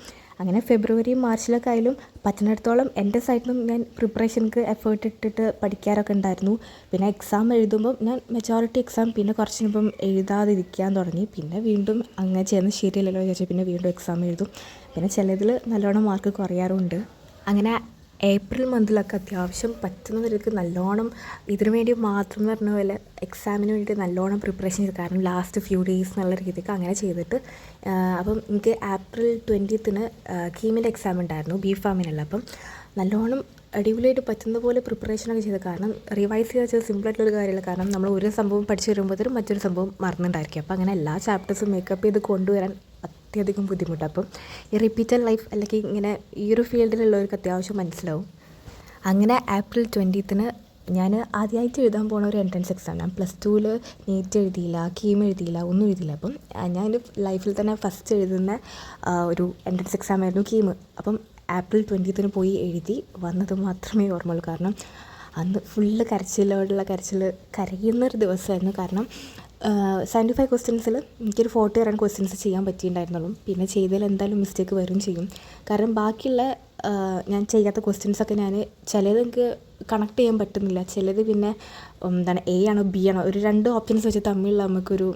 അങ്ങനെ ഫെബ്രുവരി മാർച്ചിലൊക്കെ ആയാലും പറ്റുന്നിടത്തോളം എൻ്റെ സൈഡിൽ നിന്നും ഞാൻ പ്രിപ്പറേഷൻക്ക് എഫേർട്ട് ഇട്ടിട്ട് പഠിക്കാറൊക്കെ ഉണ്ടായിരുന്നു. പിന്നെ എക്സാം എഴുതുമ്പം ഞാൻ മെജോറിറ്റി എക്സാം പിന്നെ കുറച്ച് മുമ്പം എഴുതാതിരിക്കാൻ തുടങ്ങി. പിന്നെ വീണ്ടും അങ്ങനെ ചെയ്യുന്നത് ശരിയല്ലല്ലോ വിചാരിച്ചു പിന്നെ വീണ്ടും എക്സാം എഴുതും. പിന്നെ ചിലതിൽ നല്ലോണം മാർക്ക് കുറയാറുമുണ്ട്. അങ്ങനെ ഏപ്രിൽ മന്തിലൊക്കെ അത്യാവശ്യം പറ്റുന്നവർക്ക് നല്ലോണം ഇതിനു വേണ്ടി മാത്രം എന്ന് പറഞ്ഞ പോലെ എക്സാമിന് വേണ്ടി നല്ലോണം പ്രിപ്പറേഷൻ ചെയ്തു. കാരണം ലാസ്റ്റ് ഫ്യൂ ഡേയ്സ് എന്നുള്ള രീതിക്ക് അങ്ങനെ ചെയ്തിട്ട് അപ്പം എനിക്ക് ഏപ്രിൽ 20th കീമിൻ്റെ എക്സാം ഉണ്ടായിരുന്നു, ബി.ഫാമിനുള്ള. അപ്പം നല്ലോണം അടിപൊളിയായിട്ട് പറ്റുന്ന പോലെ പ്രിപ്പറേഷനൊക്കെ ചെയ്തത്. കാരണം റിവൈസ് ചെയ്ത് വെച്ചാൽ സിമ്പിളായിട്ടുള്ളൊരു കാര്യമില്ല. കാരണം നമ്മൾ ഒരു സംഭവം പഠിച്ചു വരുമ്പോഴത്തേനും മറ്റൊരു സംഭവം മറന്നുണ്ടായിരിക്കും. അപ്പോൾ അങ്ങനെ എല്ലാ ചാപ്റ്റേഴ്സും മേക്കപ്പ് ചെയ്ത് കൊണ്ടുവരാൻ അത്യധികം ബുദ്ധിമുട്ടാണ്. അപ്പം ഈ റിപ്പീറ്റഡ് ലൈഫ് അല്ലെങ്കിൽ ഇങ്ങനെ ഈ ഒരു ഫീൽഡിലുള്ളവർക്ക് അത്യാവശ്യം മനസ്സിലാവും. അങ്ങനെ ഏപ്രിൽ 20th ഞാൻ ആദ്യമായിട്ട് എഴുതാൻ പോണ ഒരു എൻട്രൻസ് എക്സാം. ഞാൻ +2 നീറ്റ് എഴുതിയില്ല, കീം എഴുതിയില്ല, ഒന്നും എഴുതിയില്ല. അപ്പം ഞാൻ എൻ്റെ ലൈഫിൽ തന്നെ ഫസ്റ്റ് എഴുതുന്ന ഒരു എൻട്രൻസ് എക്സാം ആയിരുന്നു കീം. അപ്പം ഏപ്രിൽ 20th പോയി എഴുതി വന്നത് മാത്രമേ ഓർമ്മയുള്ളൂ. കാരണം അന്ന് ഫുള്ള് കരയുന്നൊരു ദിവസമായിരുന്നു. കാരണം 75 ക്വസ്റ്റ്യൻസിൽ എനിക്കൊരു 40 ക്വസ്റ്റ്യൻസ് ചെയ്യാൻ പറ്റിയിട്ടുണ്ടായിരുന്നുള്ളൂ. പിന്നെ ചെയ്തതിൽ എന്തായാലും മിസ്റ്റേക്ക് വരും ചെയ്യും. കാരണം ബാക്കിയുള്ള ഞാൻ ചെയ്യാത്ത ക്വസ്റ്റ്യൻസൊക്കെ ചിലത് എനിക്ക് കണക്ട് ചെയ്യാൻ പറ്റുന്നില്ല. ചിലത് പിന്നെ A ആണോ B ആണോ, ഒരു 2 ഓപ്ഷൻസ് വെച്ച് തമ്മിലുള്ള നമുക്കൊരു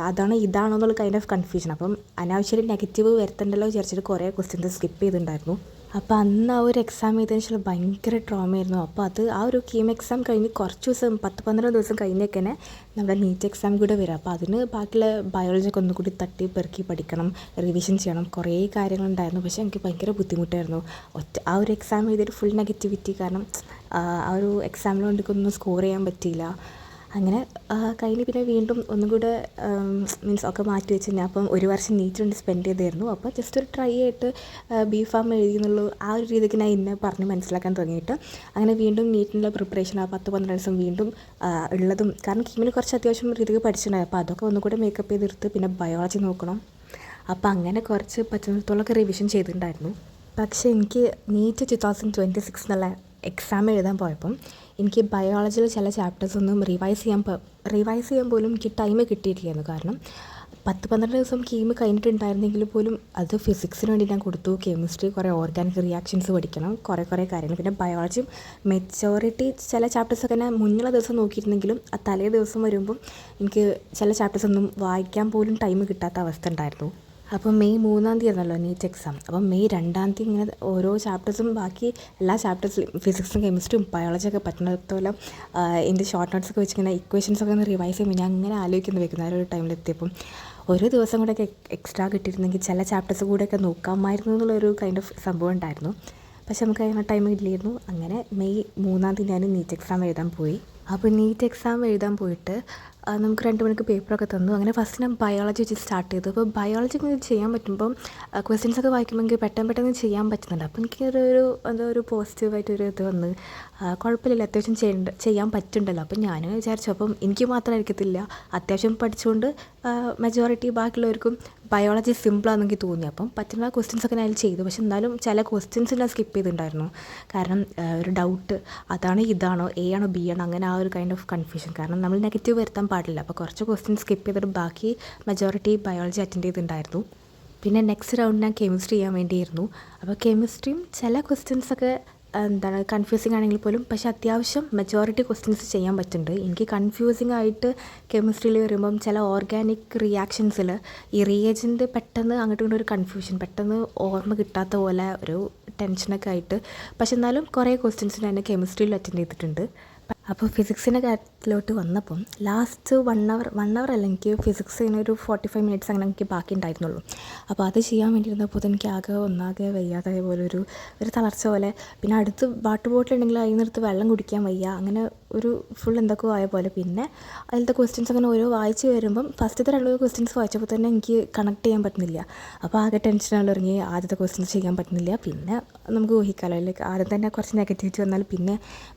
അതാണോ ഇതാണോ എന്നുള്ള കൈൻഡ് ഓഫ് കൺഫ്യൂഷൻ. അപ്പം അനാവശ്യമായിട്ട് നെഗറ്റീവ് വരുത്തണ്ടല്ലോ വിചാരിച്ചിട്ട് കുറേ ക്വസ്റ്റ്യൻസ് സ്കിപ്പ് ചെയ്തിട്ടുണ്ടായിരുന്നു. അപ്പോൾ അന്ന് ആ ഒരു എക്സാം ചെയ്തതിന് ശേഷം ഭയങ്കര ട്രോമയായിരുന്നു. അപ്പോൾ ആ ഒരു കീം എക്സാം കഴിഞ്ഞ് കുറച്ച് ദിവസം 10-12 ദിവസം കഴിഞ്ഞൊക്കെ തന്നെ നമ്മുടെ നീറ്റ് എക്സാം കൂടെ വരും. അപ്പോൾ അതിന് ബാക്കിയുള്ള ബയോളജിയൊക്കെ ഒന്നുകൂടി തട്ടി പെറുക്കി പഠിക്കണം, റിവിഷൻ ചെയ്യണം, കുറേ കാര്യങ്ങളുണ്ടായിരുന്നു. പക്ഷേ എനിക്ക് ഭയങ്കര ബുദ്ധിമുട്ടായിരുന്നു. ആ ഒരു എക്സാം ചെയ്തിട്ട് ഫുൾ നെഗറ്റിവിറ്റി. കാരണം ആ ഒരു എക്സാമിൽ കൊണ്ടൊന്നും സ്കോർ ചെയ്യാൻ പറ്റിയില്ല. അങ്ങനെ കഴിഞ്ഞ് പിന്നെ വീണ്ടും ഒന്നും കൂടെ മീൻസ് ഒക്കെ മാറ്റി വെച്ച് ഞാൻ അപ്പം 1 വർഷം നീറ്റ് കൊണ്ട് സ്പെൻഡ് ചെയ്തായിരുന്നു. അപ്പോൾ ജസ്റ്റ് ഒരു ട്രൈ ആയിട്ട് ബി.ഫാം എഴുതിയെന്നുള്ളൂ ആ ഒരു രീതിക്ക് ഞാൻ ഇന്നെ പറഞ്ഞ് മനസ്സിലാക്കാൻ തുടങ്ങിയിട്ട് അങ്ങനെ വീണ്ടും നീറ്റിനുള്ള പ്രിപ്പറേഷൻ ആ 10-12 ദിവസം വീണ്ടും ഉള്ളതും. കാരണം കീമിൽ കുറച്ച് അത്യാവശ്യം രീതിക്ക് പഠിച്ചിട്ടുണ്ടായി. അപ്പോൾ അതൊക്കെ ഒന്നുകൂടെ മേക്കപ്പ് ചെയ്തെടുത്ത് പിന്നെ ബയോളജി നോക്കണം. അപ്പോൾ അങ്ങനെ കുറച്ച് പറ്റുന്നിടത്തോളമൊക്കെ റിവിഷൻ ചെയ്തിട്ടുണ്ടായിരുന്നു. പക്ഷേ എനിക്ക് നീറ്റ് 2026 എന്നുള്ള എക്സാം എഴുതാൻ പോയപ്പം എനിക്ക് ബയോളജിയിൽ ചില ചാപ്റ്റേഴ്സ് ഒന്നും റിവൈസ് ചെയ്യാൻ പോലും എനിക്ക് ടൈം കിട്ടിയിട്ടില്ലായിരുന്നു. കാരണം 10-12 ദിവസം കീം കഴിഞ്ഞിട്ടുണ്ടായിരുന്നെങ്കിൽ പോലും അത് ഫിസിക്സിന് വേണ്ടി ഞാൻ കൊടുത്തു. കെമിസ്ട്രി കുറേ ഓർഗാനിക് റിയാക്ഷൻസ് പഠിക്കണം, കുറേ കാര്യങ്ങൾ. പിന്നെ ബയോളജിയും മെജോറിറ്റി ചില ചാപ്റ്റേഴ്സൊക്കെ ഞാൻ മുന്നുള്ള ദിവസം നോക്കിയിരുന്നെങ്കിലും ആ തലേ ദിവസം വരുമ്പം എനിക്ക് ചില ചാപ്റ്റേഴ്സ് ഒന്നും വായിക്കാൻ പോലും ടൈം കിട്ടാത്ത അവസ്ഥ ഉണ്ടായിരുന്നു. അപ്പോൾ മെയ് 3 ആയിരുന്നല്ലോ നീറ്റ് എക്സാം. അപ്പം മെയ് 2 ഇങ്ങനെ ഓരോ ചാപ്റ്റേഴ്സും ബാക്കി എല്ലാ ചാപ്റ്റേഴ്സിലും ഫിസിക്സും കെമിസ്ട്രിയും ബയോളജിയൊക്കെ പറ്റുന്നിടത്തോളം എൻ്റെ ഷോർട്ട് നോട്ട്സൊക്കെ വെച്ചിങ്ങനെ ഇക്വേഷൻസൊക്കെ ഒന്ന് റിവൈസ് ചെയ്യുമ്പോൾ ഞാൻ അങ്ങനെ ആലോചിക്കുന്നു വൈകുന്നേരം ഒരു ടൈമിലെത്തിയപ്പം ഒരു ദിവസം കൂടെയൊക്കെ എക്സ്ട്രാ കിട്ടിയിരുന്നെങ്കിൽ ചില ചാപ്റ്റേഴ്സ് കൂടെയൊക്കെ നോക്കാമായിരുന്നു എന്നുള്ളൊരു കൈൻഡ് ഓഫ് സംഭവം ഉണ്ടായിരുന്നു. പക്ഷെ നമുക്ക് അതിന് ടൈം ഇല്ലായിരുന്നു. അങ്ങനെ മെയ് 3 ഞാൻ നീറ്റ് എക്സാം എഴുതാൻ പോയി. അപ്പോൾ നീറ്റ് എക്സാം എഴുതാൻ പോയിട്ട് നമുക്ക് 2 മണിക്ക് പേപ്പറൊക്കെ തന്നു. അങ്ങനെ ഫസ്റ്റ് ഞാൻ ബയോളജി വെച്ച് സ്റ്റാർട്ട് ചെയ്തു. അപ്പോൾ ബയോളജി ചെയ്യാൻ പറ്റുമ്പം ക്വസ്റ്റ്യൻസൊക്കെ വായിക്കുമ്പോൾ എനിക്ക് പെട്ടെന്ന് ചെയ്യാൻ പറ്റുന്നുണ്ട്. അപ്പോൾ എനിക്ക് ഒരു പോസിറ്റീവായിട്ടൊരു ഇത് വന്ന് കുഴപ്പമില്ല, അത്യാവശ്യം ചെയ്യാൻ പറ്റുന്നുണ്ടല്ലോ. അപ്പം ഞാൻ വിചാരിച്ചു അപ്പം എനിക്ക് മാത്രമായിരിക്കത്തില്ല, അത്യാവശ്യം പഠിച്ചുകൊണ്ട് മെജോറിറ്റി ബാക്കിയുള്ളവർക്കും ബയോളജി സിമ്പിളാണെന്ന് എനിക്ക് തോന്നി. അപ്പം പറ്റുന്ന ക്വസ്റ്റ്യൻസൊക്കെ ഞാൻ ചെയ്തു. പക്ഷെ എന്നാലും ചില ക്വസ്റ്റ്യൻസ് ഞാൻ സ്കിപ്പ് ചെയ്തിട്ടുണ്ടായിരുന്നു. കാരണം ഒരു ഡൗട്ട്, അതാണോ ഇതാണോ, A ആണോ B ആണോ, അങ്ങനെ ആ ഒരു കൈൻഡ് ഓഫ് കൺഫ്യൂഷൻ. കാരണം നമ്മൾ നെഗറ്റീവ് വരുത്താൻ പാടില്ല. അപ്പോൾ കുറച്ച് ക്വസ്റ്റ്യൻസ് സ്കിപ്പ് ചെയ്തിട്ട് ബാക്കി മെജോറിറ്റി ബയോളജി അറ്റൻഡ് ചെയ്തിട്ടുണ്ടായിരുന്നു. പിന്നെ നെക്സ്റ്റ് റൗണ്ട് ഞാൻ കെമിസ്ട്രി ചെയ്യാൻ വേണ്ടിയിരുന്നു. അപ്പോൾ കെമിസ്ട്രിയും ചില ക്വസ്റ്റ്യൻസൊക്കെ എന്താണ് കൺഫ്യൂസിങ് ആണെങ്കിൽ പോലും പക്ഷേ അത്യാവശ്യം മെജോറിറ്റി ക്വസ്റ്റ്യൻസ് ചെയ്യാൻ പറ്റുന്നുണ്ട്. എനിക്ക് കൺഫ്യൂസിങ് ആയിട്ട് കെമിസ്ട്രിയിൽ വരുമ്പം ചില ഓർഗാനിക് റിയാക്ഷൻസിൽ ഈ റിയേജൻറ്റ് പെട്ടെന്ന് അങ്ങോട്ടും ഇങ്ങോട്ടും ഒരു കൺഫ്യൂഷൻ, പെട്ടെന്ന് ഓർമ്മ കിട്ടാത്ത പോലെ ഒരു ടെൻഷനൊക്കെ ആയിട്ട്. പക്ഷെ എന്നാലും കുറേ ക്വസ്റ്റ്യൻസിന് തന്നെ കെമിസ്ട്രിയിൽ അറ്റൻഡ് ചെയ്തിട്ടുണ്ട്. അപ്പോൾ ഫിസിക്സിൻ്റെ കാര്യത്തിലോട്ട് വന്നപ്പം ലാസ്റ്റ് 1 അവർ അല്ല, എനിക്ക് ഫിസിക്സിന് ഒരു 45 മിനിറ്റ്സ് അങ്ങനെ എനിക്ക് ബാക്കി ഉണ്ടായിരുന്നുള്ളൂ. അപ്പോൾ അത് ചെയ്യാൻ വേണ്ടിയിരുന്നപ്പോൾ എനിക്ക് ഒന്നാകെ വയ്യാതായ പോലെ ഒരു തളർച്ച പോലെ. പിന്നെ അടുത്ത് വാട്ടർ ബോട്ടിൽ ഉണ്ടെങ്കിൽ അതിൽ നിന്നെടുത്ത് വെള്ളം കുടിക്കാൻ വയ്യ, അങ്ങനെ ഒരു ഫുൾ എന്തൊക്കെയോ ആയ പോലെ. പിന്നെ അതിലത്തെ ക്വസ്റ്റ്യൻസ് അങ്ങനെ ഓരോ വായിച്ച് വരുമ്പം ഫസ്റ്റത്തെ 2 ക്വസ്റ്റ്യൻസ് വായിച്ചപ്പോൾ തന്നെ എനിക്ക് കണക്ട് ചെയ്യാൻ പറ്റുന്നില്ല. അപ്പോൾ ആകെ ടെൻഷനാണ് ഇറങ്ങി, ആദ്യത്തെ ക്വസ്റ്റ്യൻസ് ചെയ്യാൻ പറ്റുന്നില്ല. പിന്നെ നമുക്ക് ഊഹിക്കാമല്ലോ, അല്ലെങ്കിൽ ആദ്യം തന്നെ കുറച്ച് നെഗറ്റിവിറ്റി വന്നാൽ പിന്നെ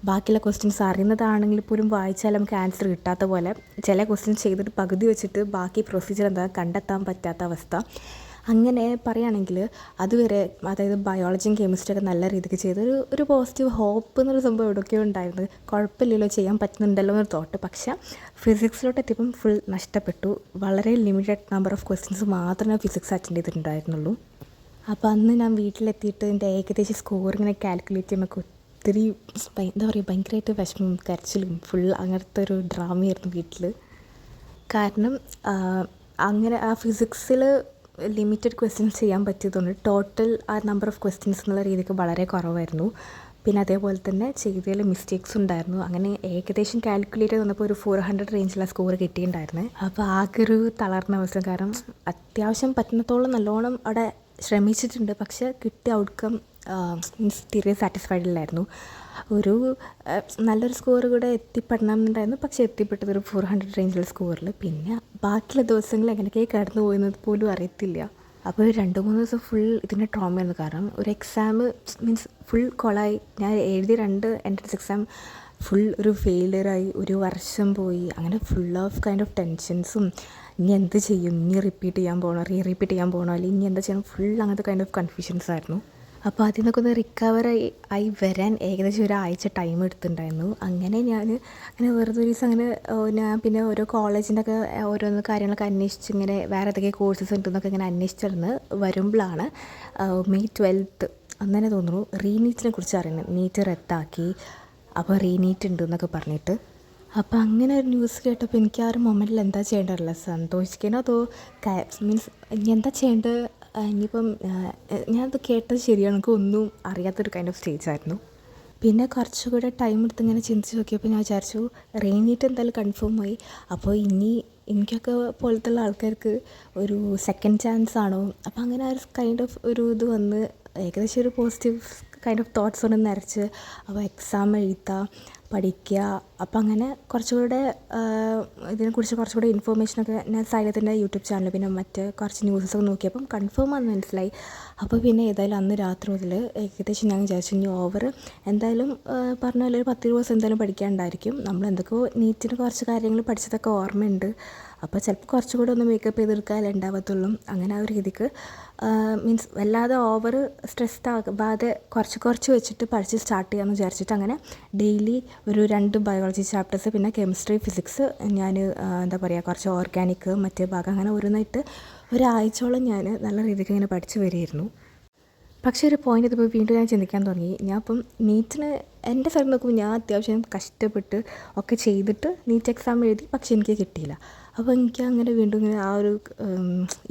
ബാക്കിയുള്ള ക്വസ്റ്റ്യൻസ് അറിയുന്നതാണെങ്കിൽ പോലും വായിച്ചാൽ നമുക്ക് ആൻസർ കിട്ടാത്ത പോലെ. ചില ക്വസ്റ്റ്യൻസ് ചെയ്തിട്ട് പകുതി വെച്ചിട്ട് ബാക്കി പ്രൊസീജിയർ എന്താ കണ്ടെത്താൻ പറ്റാത്ത അവസ്ഥ. അങ്ങനെ പറയുകയാണെങ്കിൽ അതുവരെ, അതായത് ബയോളജിയും കെമിസ്ട്രിയൊക്കെ നല്ല രീതിക്ക് ചെയ്ത് ഒരു പോസിറ്റീവ് ഹോപ്പ് എന്നൊരു സംഭവം എവിടെയൊക്കെയോ ഉണ്ടായിരുന്നത്. കുഴപ്പമില്ലല്ലോ, ചെയ്യാൻ പറ്റുന്നുണ്ടല്ലോ എന്നൊരു തോട്ട്. പക്ഷേ ഫിസിക്സിലോട്ട് എത്തിയപ്പം ഫുൾ നഷ്ടപ്പെട്ടു. വളരെ ലിമിറ്റഡ് നമ്പർ ഓഫ് ക്വസ്റ്റ്യൻസ് മാത്രമേ ഫിസിക്സ് അറ്റൻഡ് ചെയ്തിട്ടുണ്ടായിരുന്നുള്ളൂ. അപ്പോൾ അന്ന് ഞാൻ വീട്ടിലെത്തിയിട്ട് എൻ്റെ ഏകദേശം സ്കോർ ഇങ്ങനെ കാൽക്കുലേറ്റ് ചെയ്യുമ്പോൾ ഒത്തിരി എന്താ പറയുക, ഭയങ്കരമായിട്ട് വിഷമം, കരച്ചിലും ഫുൾ അങ്ങനത്തെ ഒരു ഡ്രാമയായിരുന്നു വീട്ടിൽ. കാരണം അങ്ങനെ ആ ഫിസിക്സിൽ ലിമിറ്റഡ് ക്വസ്റ്റ്യൻസ് ചെയ്യാൻ പറ്റിയതുകൊണ്ട് ടോട്ടൽ ആ നമ്പർ ഓഫ് ക്വസ്റ്റ്യൻസ് എന്നുള്ള രീതിക്ക് വളരെ കുറവായിരുന്നു. പിന്നെ അതേപോലെ തന്നെ ചെയ്തതിൽ മിസ്റ്റേക്സ് ഉണ്ടായിരുന്നു. അങ്ങനെ ഏകദേശം കാൽക്കുലേറ്റ് ചെയ്ത് വന്നപ്പോൾ ഒരു 400 റേഞ്ചിലാണ് സ്കോർ കിട്ടിയിട്ടുണ്ടായിരുന്നത്. അപ്പോൾ ആകെ ഒരു തളർന്ന അവസ്ഥ. കാരണം അത്യാവശ്യം പറ്റുന്നത്തോളം നല്ലോണം അവിടെ ശ്രമിച്ചിട്ടുണ്ട്, പക്ഷേ കിട്ടിയ ഔട്ട്കം മീൻസ് തീരെ സാറ്റിസ്ഫൈഡ് അല്ലായിരുന്നു. ഒരു നല്ലൊരു സ്കോർ കൂടെ എത്തിപ്പെടണം എന്നുണ്ടായിരുന്നു, പക്ഷേ എത്തിപ്പെട്ടത് ഒരു 400 റേഞ്ചിലുള്ള സ്കോറിൽ. പിന്നെ ബാക്കിയുള്ള ദിവസങ്ങൾ എങ്ങനെയൊക്കെ കടന്നു പോയെന്നത് പോലും അറിയത്തില്ല. അപ്പോൾ 2-3 ദിവസം ഫുൾ ഇതിൻ്റെ ട്രോമയായിരുന്നു. കാരണം ഒരു എക്സാം മീൻസ് ഫുൾ കൊളായി. ഞാൻ എഴുതിയ 2 എൻട്രൻസ് എക്സാം ഫുൾ ഒരു ഫെയിലിയറായി. ഒരു വർഷം പോയി. അങ്ങനെ ഫുൾ ഓഫ് കൈൻഡ് ഓഫ് ടെൻഷൻസും, ഇനി എന്ത് ചെയ്യും, ഇനി റിപ്പീറ്റ് ചെയ്യാൻ പോകണോ, റീറിപ്പീറ്റ് ചെയ്യാൻ പോകണോ, അല്ലെങ്കിൽ ഇനി എന്താ ചെയ്യണം, ഫുൾ അങ്ങനത്തെ കൈൻഡ് ഓഫ് കൺഫ്യൂഷൻസ് ആയിരുന്നു. അപ്പോൾ അതിൽ നിന്നൊക്കെ ഒന്ന് റിക്കവറായി വരാൻ ഏകദേശം ഒരാഴ്ച ടൈം എടുത്തിട്ടുണ്ടായിരുന്നു. അങ്ങനെ അങ്ങനെ വെറുതെ ഒരു ദിവസം അങ്ങനെ ഞാൻ പിന്നെ ഓരോ കോളേജിൻ്റെ ഒക്കെ ഓരോന്ന് കാര്യങ്ങളൊക്കെ അന്വേഷിച്ച് ഇങ്ങനെ വേറെ ഏതൊക്കെ കോഴ്സസ് ഉണ്ടെന്നൊക്കെ ഇങ്ങനെ അന്വേഷിച്ചിരുന്ന് വരുമ്പോഴാണ് May 12th അങ്ങനെ തോന്നുന്നു റീനീറ്റിനെ കുറിച്ച് അറിയുന്നത്. നീറ്റ് റദ്ദാക്കി, അപ്പോൾ റീനീറ്റ് ഉണ്ട് എന്നൊക്കെ പറഞ്ഞിട്ട്. അപ്പോൾ അങ്ങനെ ഒരു ന്യൂസ് കേട്ടപ്പോൾ എനിക്ക് ആ ഒരു മൊമെൻറ്റിൽ എന്താ ചെയ്യേണ്ടതല്ല, സന്തോഷിക്കണോ അതോ മീൻസ് ഇനി എന്താ ചെയ്യേണ്ടത്. ഇനിയിപ്പം ഞാനത് കേട്ടത് ശരിയാണ്, എനിക്ക് ഒന്നും അറിയാത്തൊരു കൈൻഡ് ഓഫ് സ്റ്റേജ് ആയിരുന്നു. പിന്നെ കുറച്ചുകൂടെ ടൈം എടുത്ത് ഇങ്ങനെ ചിന്തിച്ച് നോക്കിയപ്പോൾ ഞാൻ വിചാരിച്ചു റെയിനീറ്റ് എന്തായാലും കൺഫേം ആയി. അപ്പോൾ ഇനി എനിക്കൊക്കെ പോലത്തുള്ള ആൾക്കാർക്ക് ഒരു സെക്കൻഡ് ചാൻസ് ആണോ, അപ്പോൾ അങ്ങനെ ആ ഒരു കൈൻഡ് ഓഫ് ഒരു ഇത് വന്ന് ഏകദേശം ഒരു പോസിറ്റീവ് കൈൻഡ് ഓഫ് തോട്ട്സ് കൊണ്ട് നിറച്ച്. അപ്പോൾ എക്സാം എഴുതുക, പഠിക്കുക. അപ്പോൾ അങ്ങനെ കുറച്ചുകൂടെ ഇതിനെക്കുറിച്ച് കുറച്ചുകൂടെ ഇൻഫോർമേഷനൊക്കെ ഞാൻ സൈലത്തിൻ്റെ യൂട്യൂബ് ചാനൽ പിന്നെ മറ്റ് കുറച്ച് ന്യൂസൊക്കെ നോക്കിയപ്പം കൺഫേം ആണെന്ന് മനസ്സിലായി. അപ്പോൾ പിന്നെ ഏതായാലും അന്ന് രാത്രി മുതൽ ഏകദേശം ഞാൻ വിചാരിച്ചു ഇനി ഓവർ എന്തായാലും പറഞ്ഞ പോലെ ഒരു 10 ദിവസം എന്തായാലും പഠിക്കാനുണ്ടായിരിക്കും. നമ്മൾ എന്തൊക്കെയോ നീറ്റിന് കുറച്ച് കാര്യങ്ങൾ പഠിച്ചതൊക്കെ ഓർമ്മയുണ്ട്. അപ്പോൾ ചിലപ്പോൾ കുറച്ചുകൂടെ ഒന്ന് മേക്കപ്പ് ചെയ്തെടുക്കാനല്ലേ ഉണ്ടാവത്തുള്ളൂ. അങ്ങനെ ആ ഒരു രീതിക്ക് മീൻസ് വല്ലാതെ ഓവർ സ്ട്രെസ്ഡ് ആകാതെ കുറച്ച് വെച്ചിട്ട് പഠിച്ച് സ്റ്റാർട്ട് ചെയ്യാമെന്ന് വിചാരിച്ചിട്ട് അങ്ങനെ ഡെയിലി ഒരു 2 ബയോളജി ചാപ്റ്റേഴ്സ് പിന്നെ കെമിസ്ട്രി ഫിസിക്സ് ഞാൻ എന്താ പറയുക കുറച്ച് ഓർഗാനിക് മറ്റേ ഭാഗം അങ്ങനെ ഓരോന്നായിട്ട് ഒരാഴ്ചയോളം ഞാൻ നല്ല രീതിക്ക് ഇങ്ങനെ പഠിച്ച് വരികയായിരുന്നു. പക്ഷേ ഒരു പോയിൻ്റ് ഇതിപ്പോൾ വീണ്ടും ഞാൻ ചിന്തിക്കാൻ തുടങ്ങി. ഞാൻ ഇപ്പം നീറ്റിന് എൻ്റെ സൈഡ് നോക്കുമ്പോൾ ഞാൻ അത്യാവശ്യം കഷ്ടപ്പെട്ട് ഒക്കെ ചെയ്തിട്ട് നീറ്റ് എക്സാം എഴുതി, പക്ഷെ എനിക്ക് കിട്ടിയില്ല. അപ്പോൾ എനിക്ക് അങ്ങനെ വീണ്ടും ഇങ്ങനെ ആ ഒരു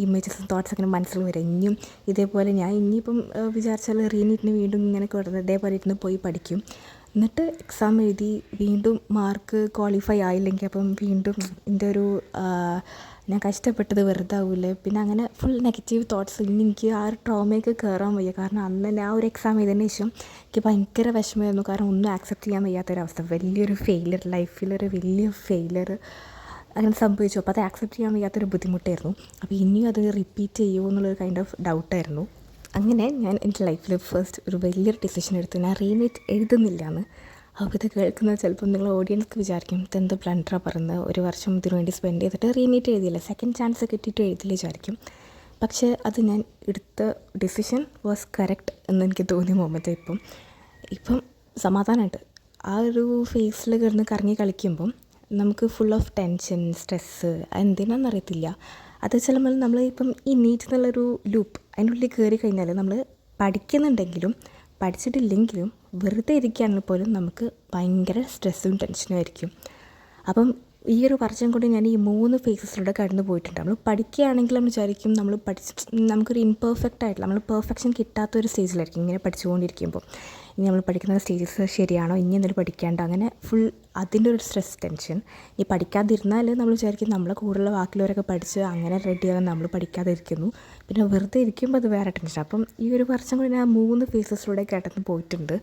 ഇമേജസും തോട്ട്സ് അങ്ങനെ മനസ്സിൽ വരും. ഇനിയും ഇതേപോലെ ഞാൻ ഇനിയിപ്പം വിചാരിച്ചാൽ റീനീറ്റിന് വീണ്ടും ഇങ്ങനെ കൊടുത്ത് ഇതേപോലെ ഇരുന്ന് പോയി പഠിക്കും. എന്നിട്ട് എക്സാം എഴുതി വീണ്ടും മാർക്ക് ക്വാളിഫൈ ആയില്ലെങ്കിൽ അപ്പം വീണ്ടും എൻ്റെ ഒരു ഞാൻ കഷ്ടപ്പെട്ടത് വെറുതെ ആവില്ലേ. പിന്നെ അങ്ങനെ ഫുൾ നെഗറ്റീവ് തോട്ട്സ്. ഇനി എനിക്ക് ആ ഒരു ട്രോമയ്ക്ക് കയറാൻ വയ്യ. കാരണം അന്ന് തന്നെ ആ ഒരു എക്സാം ചെയ്തതിന് ശേഷം എനിക്ക് ഭയങ്കര വിഷമമായിരുന്നു. കാരണം ഒന്നും ആക്സെപ്റ്റ് ചെയ്യാൻ വയ്യാത്തൊരവസ്ഥ, വലിയൊരു ഫെയിലിയർ, ലൈഫിലൊരു വലിയ ഫെയിലിയർ അങ്ങനെ സംഭവിച്ചു. അപ്പോൾ അത് ആക്സെപ്റ്റ് ചെയ്യാൻ വയ്യാത്തൊരു ബുദ്ധിമുട്ടായിരുന്നു. അപ്പോൾ ഇനിയും അത് റിപ്പീറ്റ് ചെയ്യുമോ എന്നുള്ളൊരു കൈൻഡ് ഓഫ് ഡൗട്ടായിരുന്നു. അങ്ങനെ ഞാൻ എൻ്റെ ലൈഫിൽ ഫസ്റ്റ് ഒരു വലിയൊരു ഡിസിഷൻ എടുത്തു, ഞാൻ റീനീറ്റ് എഴുതുന്നില്ല എന്ന്. അപ്പോൾ ഇത് കേൾക്കുന്നത് ചിലപ്പോൾ നിങ്ങൾ ഓഡിയൻസ്ക്ക് വിചാരിക്കും ഇതെന്ത് ബ്ലണ്ടറാണ് പറയുന്നത്, ഒരു വർഷം ഇതിനു വേണ്ടി സ്പെൻഡ് ചെയ്തിട്ട് റീനീറ്റ് എഴുതിയില്ല, സെക്കൻഡ് ചാൻസ് കിട്ടിയിട്ട് എഴുതില്ല വിചാരിക്കും. പക്ഷേ അത് ഞാൻ എടുത്ത ഡിസിഷൻ വാസ് കറക്റ്റ് എന്ന് എനിക്ക് തോന്നിയ മൊമെൻറ്റ്. ഇപ്പം സമാധാനമായിട്ട് ആ ഒരു ഫേസിൽ കിടന്ന് കറങ്ങി കളിക്കുമ്പം നമുക്ക് ഫുൾ ഓഫ് ടെൻഷൻ, സ്ട്രെസ്സ് എന്തിനാണെന്നറിയത്തില്ല. അത് ചിലപ്പോൾ നമ്മൾ ഇപ്പം ഈ നീറ്റ് എന്നുള്ളൊരു ലൂപ്പ് അതിനുള്ളിൽ കയറി കഴിഞ്ഞാൽ നമ്മൾ പഠിക്കുന്നുണ്ടെങ്കിലും പഠിച്ചിട്ടില്ലെങ്കിലും വെറുതെ ഇരിക്കുകയാണെങ്കിൽ പോലും നമുക്ക് ഭയങ്കര സ്ട്രെസ്സും ടെൻഷനും ആയിരിക്കും. അപ്പം ഈ ഒരു വർഷം കൊണ്ട് ഞാൻ ഈ 3 ഫേസസിലൂടെ കടന്നു പോയിട്ടുണ്ട്. നമ്മൾ പഠിക്കുകയാണെങ്കിൽ നമ്മൾ വിചാരിക്കും നമുക്കൊരു ഇംപെർഫെക്റ്റ് ആയിട്ടുള്ള നമ്മൾ പെർഫെക്ഷൻ കിട്ടാത്തൊരു സ്റ്റേജിലായിരിക്കും ഇങ്ങനെ പഠിച്ചുകൊണ്ടിരിക്കുമ്പോൾ. ഇനി നമ്മൾ പഠിക്കുന്ന സ്റ്റേജസ് ശരിയാണോ, ഇനി എന്തെങ്കിലും പഠിക്കാണ്ടോ, അങ്ങനെ ഫുൾ അതിൻ്റെ ഒരു സ്ട്രെസ് ടെൻഷൻ. ഈ പഠിക്കാതിരുന്നാൽ നമ്മൾ വിചാരിക്കും നമ്മളെ കൂടുതലുള്ള ബാക്കിയുള്ളവരൊക്കെ പഠിച്ച് അങ്ങനെ റെഡിയാകാൻ നമ്മൾ പഠിക്കാതിരിക്കുന്നു. പിന്നെ വെറുതെ ഇരിക്കുമ്പോൾ അത് വേറെ ടെൻഷൻ. അപ്പം ഈ ഒരു വർഷം കൊണ്ട് ഞാൻ 3 ഫേസസിലൂടെ കടന്നു പോയിട്ടുണ്ട്.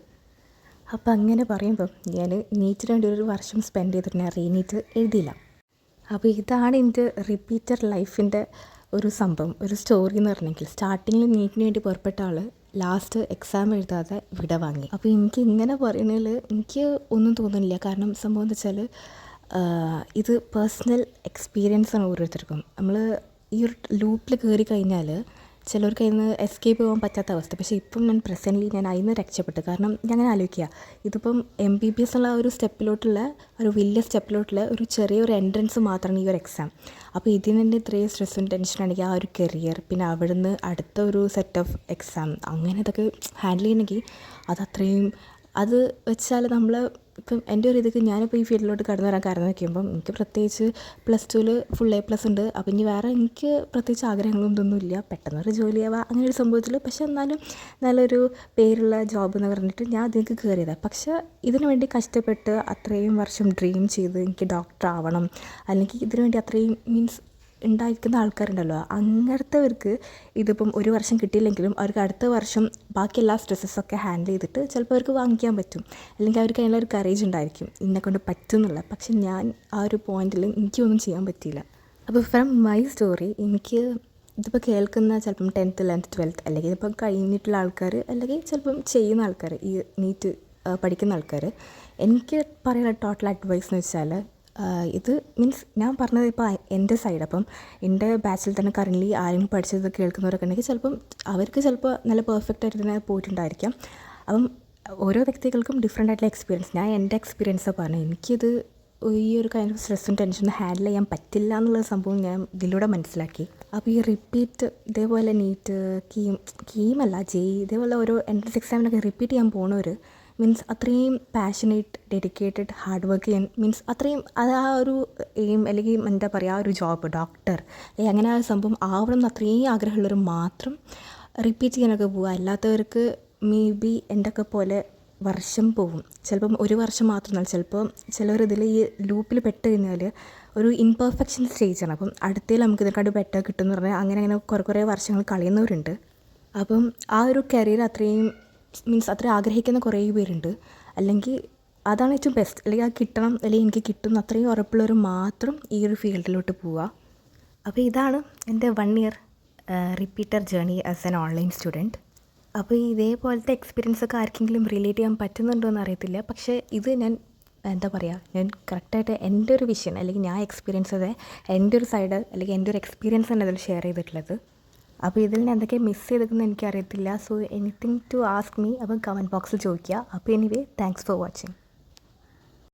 അപ്പം അങ്ങനെ പറയുമ്പം ഞാൻ നീറ്റിന് വേണ്ടി ഒരു വർഷം സ്പെൻഡ് ചെയ്തിട്ട് ഞാൻ റീനീറ്റ് എഴുതിയില്ല. അപ്പോൾ ഇതാണ് എൻ്റെ റിപ്പീറ്റർ ലൈഫിൻ്റെ ഒരു സംഭവം, ഒരു സ്റ്റോറി എന്ന് പറഞ്ഞെങ്കിൽ. സ്റ്റാർട്ടിങ്ങിൽ നീറ്റിന് വേണ്ടി പുറപ്പെട്ട ആൾ ലാസ്റ്റ് എക്സാം എഴുതാതെ വിട വാങ്ങി. അപ്പോൾ എനിക്ക് ഇങ്ങനെ പറയണതിൽ എനിക്ക് ഒന്നും തോന്നുന്നില്ല. കാരണം സംഭവം എന്താ വെച്ചാൽ ഇത് പേഴ്സണൽ എക്സ്പീരിയൻസ് ആണ് ഓരോരുത്തർക്കും. നമ്മൾ ഈ ഒരു ലൂപ്പിൽ കയറി കഴിഞ്ഞാൽ ചിലർക്ക് അതിൽ നിന്ന് എസ്കേപ്പ് പോകാൻ പറ്റാത്ത അവസ്ഥ. പക്ഷേ ഇപ്പം ഞാൻ പ്രസൻ്റ്ലി ഞാൻ അതിൽ നിന്ന് രക്ഷപ്പെട്ടു. കാരണം ഞാൻ അങ്ങനെ ആലോചിക്കുക, ഇതിപ്പം MBBS എന്നുള്ള ഒരു സ്റ്റെപ്പിലോട്ടുള്ള ഒരു വലിയ സ്റ്റെപ്പിലോട്ടുള്ള ഒരു ചെറിയൊരു എൻട്രൻസ് മാത്രമാണ് ഈ ഒരു എക്സാം. അപ്പോൾ ഇതിന് തന്നെ ഇത്രയും സ്ട്രെസ്സും ടെൻഷനാണെങ്കിൽ ആ ഒരു കരിയർ, പിന്നെ അവിടുന്ന് അടുത്ത ഒരു സെറ്റ് ഓഫ് എക്സാം, അങ്ങനെ ഇതൊക്കെ ഹാൻഡിൽ ചെയ്യണമെങ്കിൽ അതത്രയും അത് വെച്ചാൽ നമ്മൾ ഇപ്പം എൻ്റെ ഒരു ഇതൊക്കെ ഞാനിപ്പോൾ ഈ ഫീൽഡിലോട്ട് കടന്നു വരാൻ കാരണം വയ്ക്കുമ്പം എനിക്ക് പ്രത്യേകിച്ച് +2 ഫുൾ A+ ഉണ്ട്. അപ്പം ഇനി വേറെ എനിക്ക് പ്രത്യേകിച്ച് ആഗ്രഹങ്ങളൊന്നും ഇതൊന്നുമില്ല, പെട്ടെന്നൊരു ജോലിയാവുക അങ്ങനെ ഒരു സംഭവത്തിൽ. പക്ഷെ എന്നാലും നല്ലൊരു പേരുള്ള ജോബ് എന്ന് പറഞ്ഞിട്ട് ഞാൻ അതിലേക്ക് കയറിയതാണ്. പക്ഷേ ഇതിനു വേണ്ടി കഷ്ടപ്പെട്ട് അത്രയും വർഷം ഡ്രീം ചെയ്ത് എനിക്ക് ഡോക്ടർ ആവണം, അല്ലെങ്കിൽ ഇതിനു വേണ്ടി അത്രയും ഉണ്ടായിരിക്കുന്ന ആൾക്കാരുണ്ടല്ലോ, അങ്ങനത്തെവർക്ക് ഇതിപ്പം ഒരു വർഷം കിട്ടിയില്ലെങ്കിലും അവർക്ക് അടുത്ത വർഷം ബാക്കി എല്ലാ സ്ട്രെസ്സൊക്കെ ഹാൻഡിൽ ചെയ്തിട്ട് ചിലപ്പോൾ അവർക്ക് വാങ്ങിക്കാൻ പറ്റും. അല്ലെങ്കിൽ അവർക്ക് അതിനുള്ള ഒരു കറേജ് ഉണ്ടായിരിക്കും എന്നെക്കൊണ്ട് പറ്റും എന്നുള്ള. പക്ഷെ ഞാൻ ആ ഒരു പോയിന്റിൽ എനിക്കൊന്നും ചെയ്യാൻ പറ്റിയില്ല. അപ്പോൾ ഫ്രം മൈ സ്റ്റോറി എനിക്ക് ഇതിപ്പോൾ കേൾക്കുന്ന ചിലപ്പം 10th 11th 12th അല്ലെങ്കിൽ ഇതിപ്പം കഴിഞ്ഞിട്ടുള്ള ആൾക്കാർ, അല്ലെങ്കിൽ ചിലപ്പം ചെയ്യുന്ന ആൾക്കാർ, ഈ നീറ്റ് പഠിക്കുന്ന ആൾക്കാർ, എനിക്ക് പറയാനുള്ള ടോട്ടൽ അഡ്വൈസ് എന്ന് വെച്ചാൽ ഇത് ഞാൻ പറഞ്ഞത് ഇപ്പോൾ എൻ്റെ സൈഡ്. അപ്പം എൻ്റെ ബാച്ചിൽ തന്നെ കറൻ്റ്ലി ആരെങ്കിലും പഠിച്ചത് കേൾക്കുന്നവരൊക്കെ ഉണ്ടെങ്കിൽ ചിലപ്പം അവർക്ക് ചിലപ്പോൾ നല്ല പെർഫെക്റ്റ് ആയിട്ട് തന്നെ പോയിട്ടുണ്ടായിരിക്കാം. അപ്പം ഓരോ വ്യക്തികൾക്കും ഡിഫറെൻ്റ് ആയിട്ടുള്ള എക്സ്പീരിയൻസ്. ഞാൻ എൻ്റെ എക്സ്പീരിയൻസാണ് പറഞ്ഞത്. എനിക്കിത് ഈ ഒരു കൈൻഡ് ഓഫ് സ്ട്രെസ്സും ടെൻഷനും ഹാൻഡിൽ ചെയ്യാൻ പറ്റില്ല എന്നുള്ള സംഭവം ഞാൻ ഇതിലൂടെ മനസ്സിലാക്കി. അപ്പോൾ ഈ റിപ്പീറ്റ് ഇതേപോലെ നീറ്റ് കീമല്ല ഇതേപോലെ ഓരോ എൻട്രൻസ് എക്സാമിനൊക്കെ റിപ്പീറ്റ് ചെയ്യാൻ പോകുന്നവർ അത്രയും പാഷനേറ്റ്, ഡെഡിക്കേറ്റഡ്, ഹാർഡ് വർക്ക് ചെയ്യാൻ അത്രയും അത് ആ ഒരു എയിം, അല്ലെങ്കിൽ എന്താ പറയുക, ആ ഒരു ജോബ് ഡോക്ടർ അല്ലെങ്കിൽ അങ്ങനെ ആ സംഭവം ആവണം എന്ന് അത്രയും ആഗ്രഹമുള്ളവർ മാത്രം റിപ്പീറ്റ് ചെയ്യാനൊക്കെ പോവുക. അല്ലാത്തവർക്ക് ബി എൻ്റെയൊക്കെ പോലെ വർഷം പോകും. ചിലപ്പം ഒരു വർഷം മാത്രമല്ല, ചിലപ്പോൾ ചിലവരിതിൽ ഈ ലൂപ്പിൽ പെട്ട് കഴിഞ്ഞാൽ ഒരു ഇംപെർഫെക്ഷൻ സ്റ്റേജാണ്. അപ്പം അടുത്തതിൽ നമുക്ക് ഇതിനെക്കാട്ട് ബെറ്റർ കിട്ടുമെന്ന് പറഞ്ഞാൽ അങ്ങനെ കുറേ വർഷങ്ങൾ കളയുന്നവരുണ്ട്. അപ്പം ആ ഒരു കരിയർ അത്രയും അത്ര ആഗ്രഹിക്കുന്ന കുറേ പേരുണ്ട്. അല്ലെങ്കിൽ അതാണ് ഏറ്റവും ബെസ്റ്റ്, അല്ലെങ്കിൽ അത് കിട്ടണം, അല്ലെങ്കിൽ എനിക്ക് കിട്ടും അത്രയും ഉറപ്പുള്ളവർ മാത്രം ഈ ഒരു ഫീൽഡിലോട്ട് പോവുക. അപ്പോൾ ഇതാണ് എൻ്റെ 1 year repeater journey as an online student. അപ്പോൾ ഇതേപോലത്തെ എക്സ്പീരിയൻസൊക്കെ ആർക്കെങ്കിലും റിലേറ്റ് ചെയ്യാൻ പറ്റുന്നുണ്ടോ എന്ന് അറിയത്തില്ല. പക്ഷേ ഇത് ഞാൻ ഞാൻ കറക്റ്റായിട്ട് എൻ്റെ ഒരു വിഷൻ, അല്ലെങ്കിൽ ഞാൻ എക്സ്പീരിയൻസ് ചെയ്ത എൻ്റെ ഒരു സൈഡ്, അല്ലെങ്കിൽ എൻ്റെ ഒരു എക്സ്പീരിയൻസ് ആണ് ഇതിൽ ഷെയർ ചെയ്തിട്ടുള്ളത്. അപ്പോൾ ഇതിൽ നിന്ന് എന്തൊക്കെ മിസ് ചെയ്തിരിക്കുന്നത് എനിക്കറിയത്തില്ല. So anything to ask me, അപ്പം കമൻറ്റ് ബോക്സിൽ ചോദിക്കുക. അപ്പോൾ എനിവേ താങ്ക്സ് ഫോർ വാച്ചിങ്.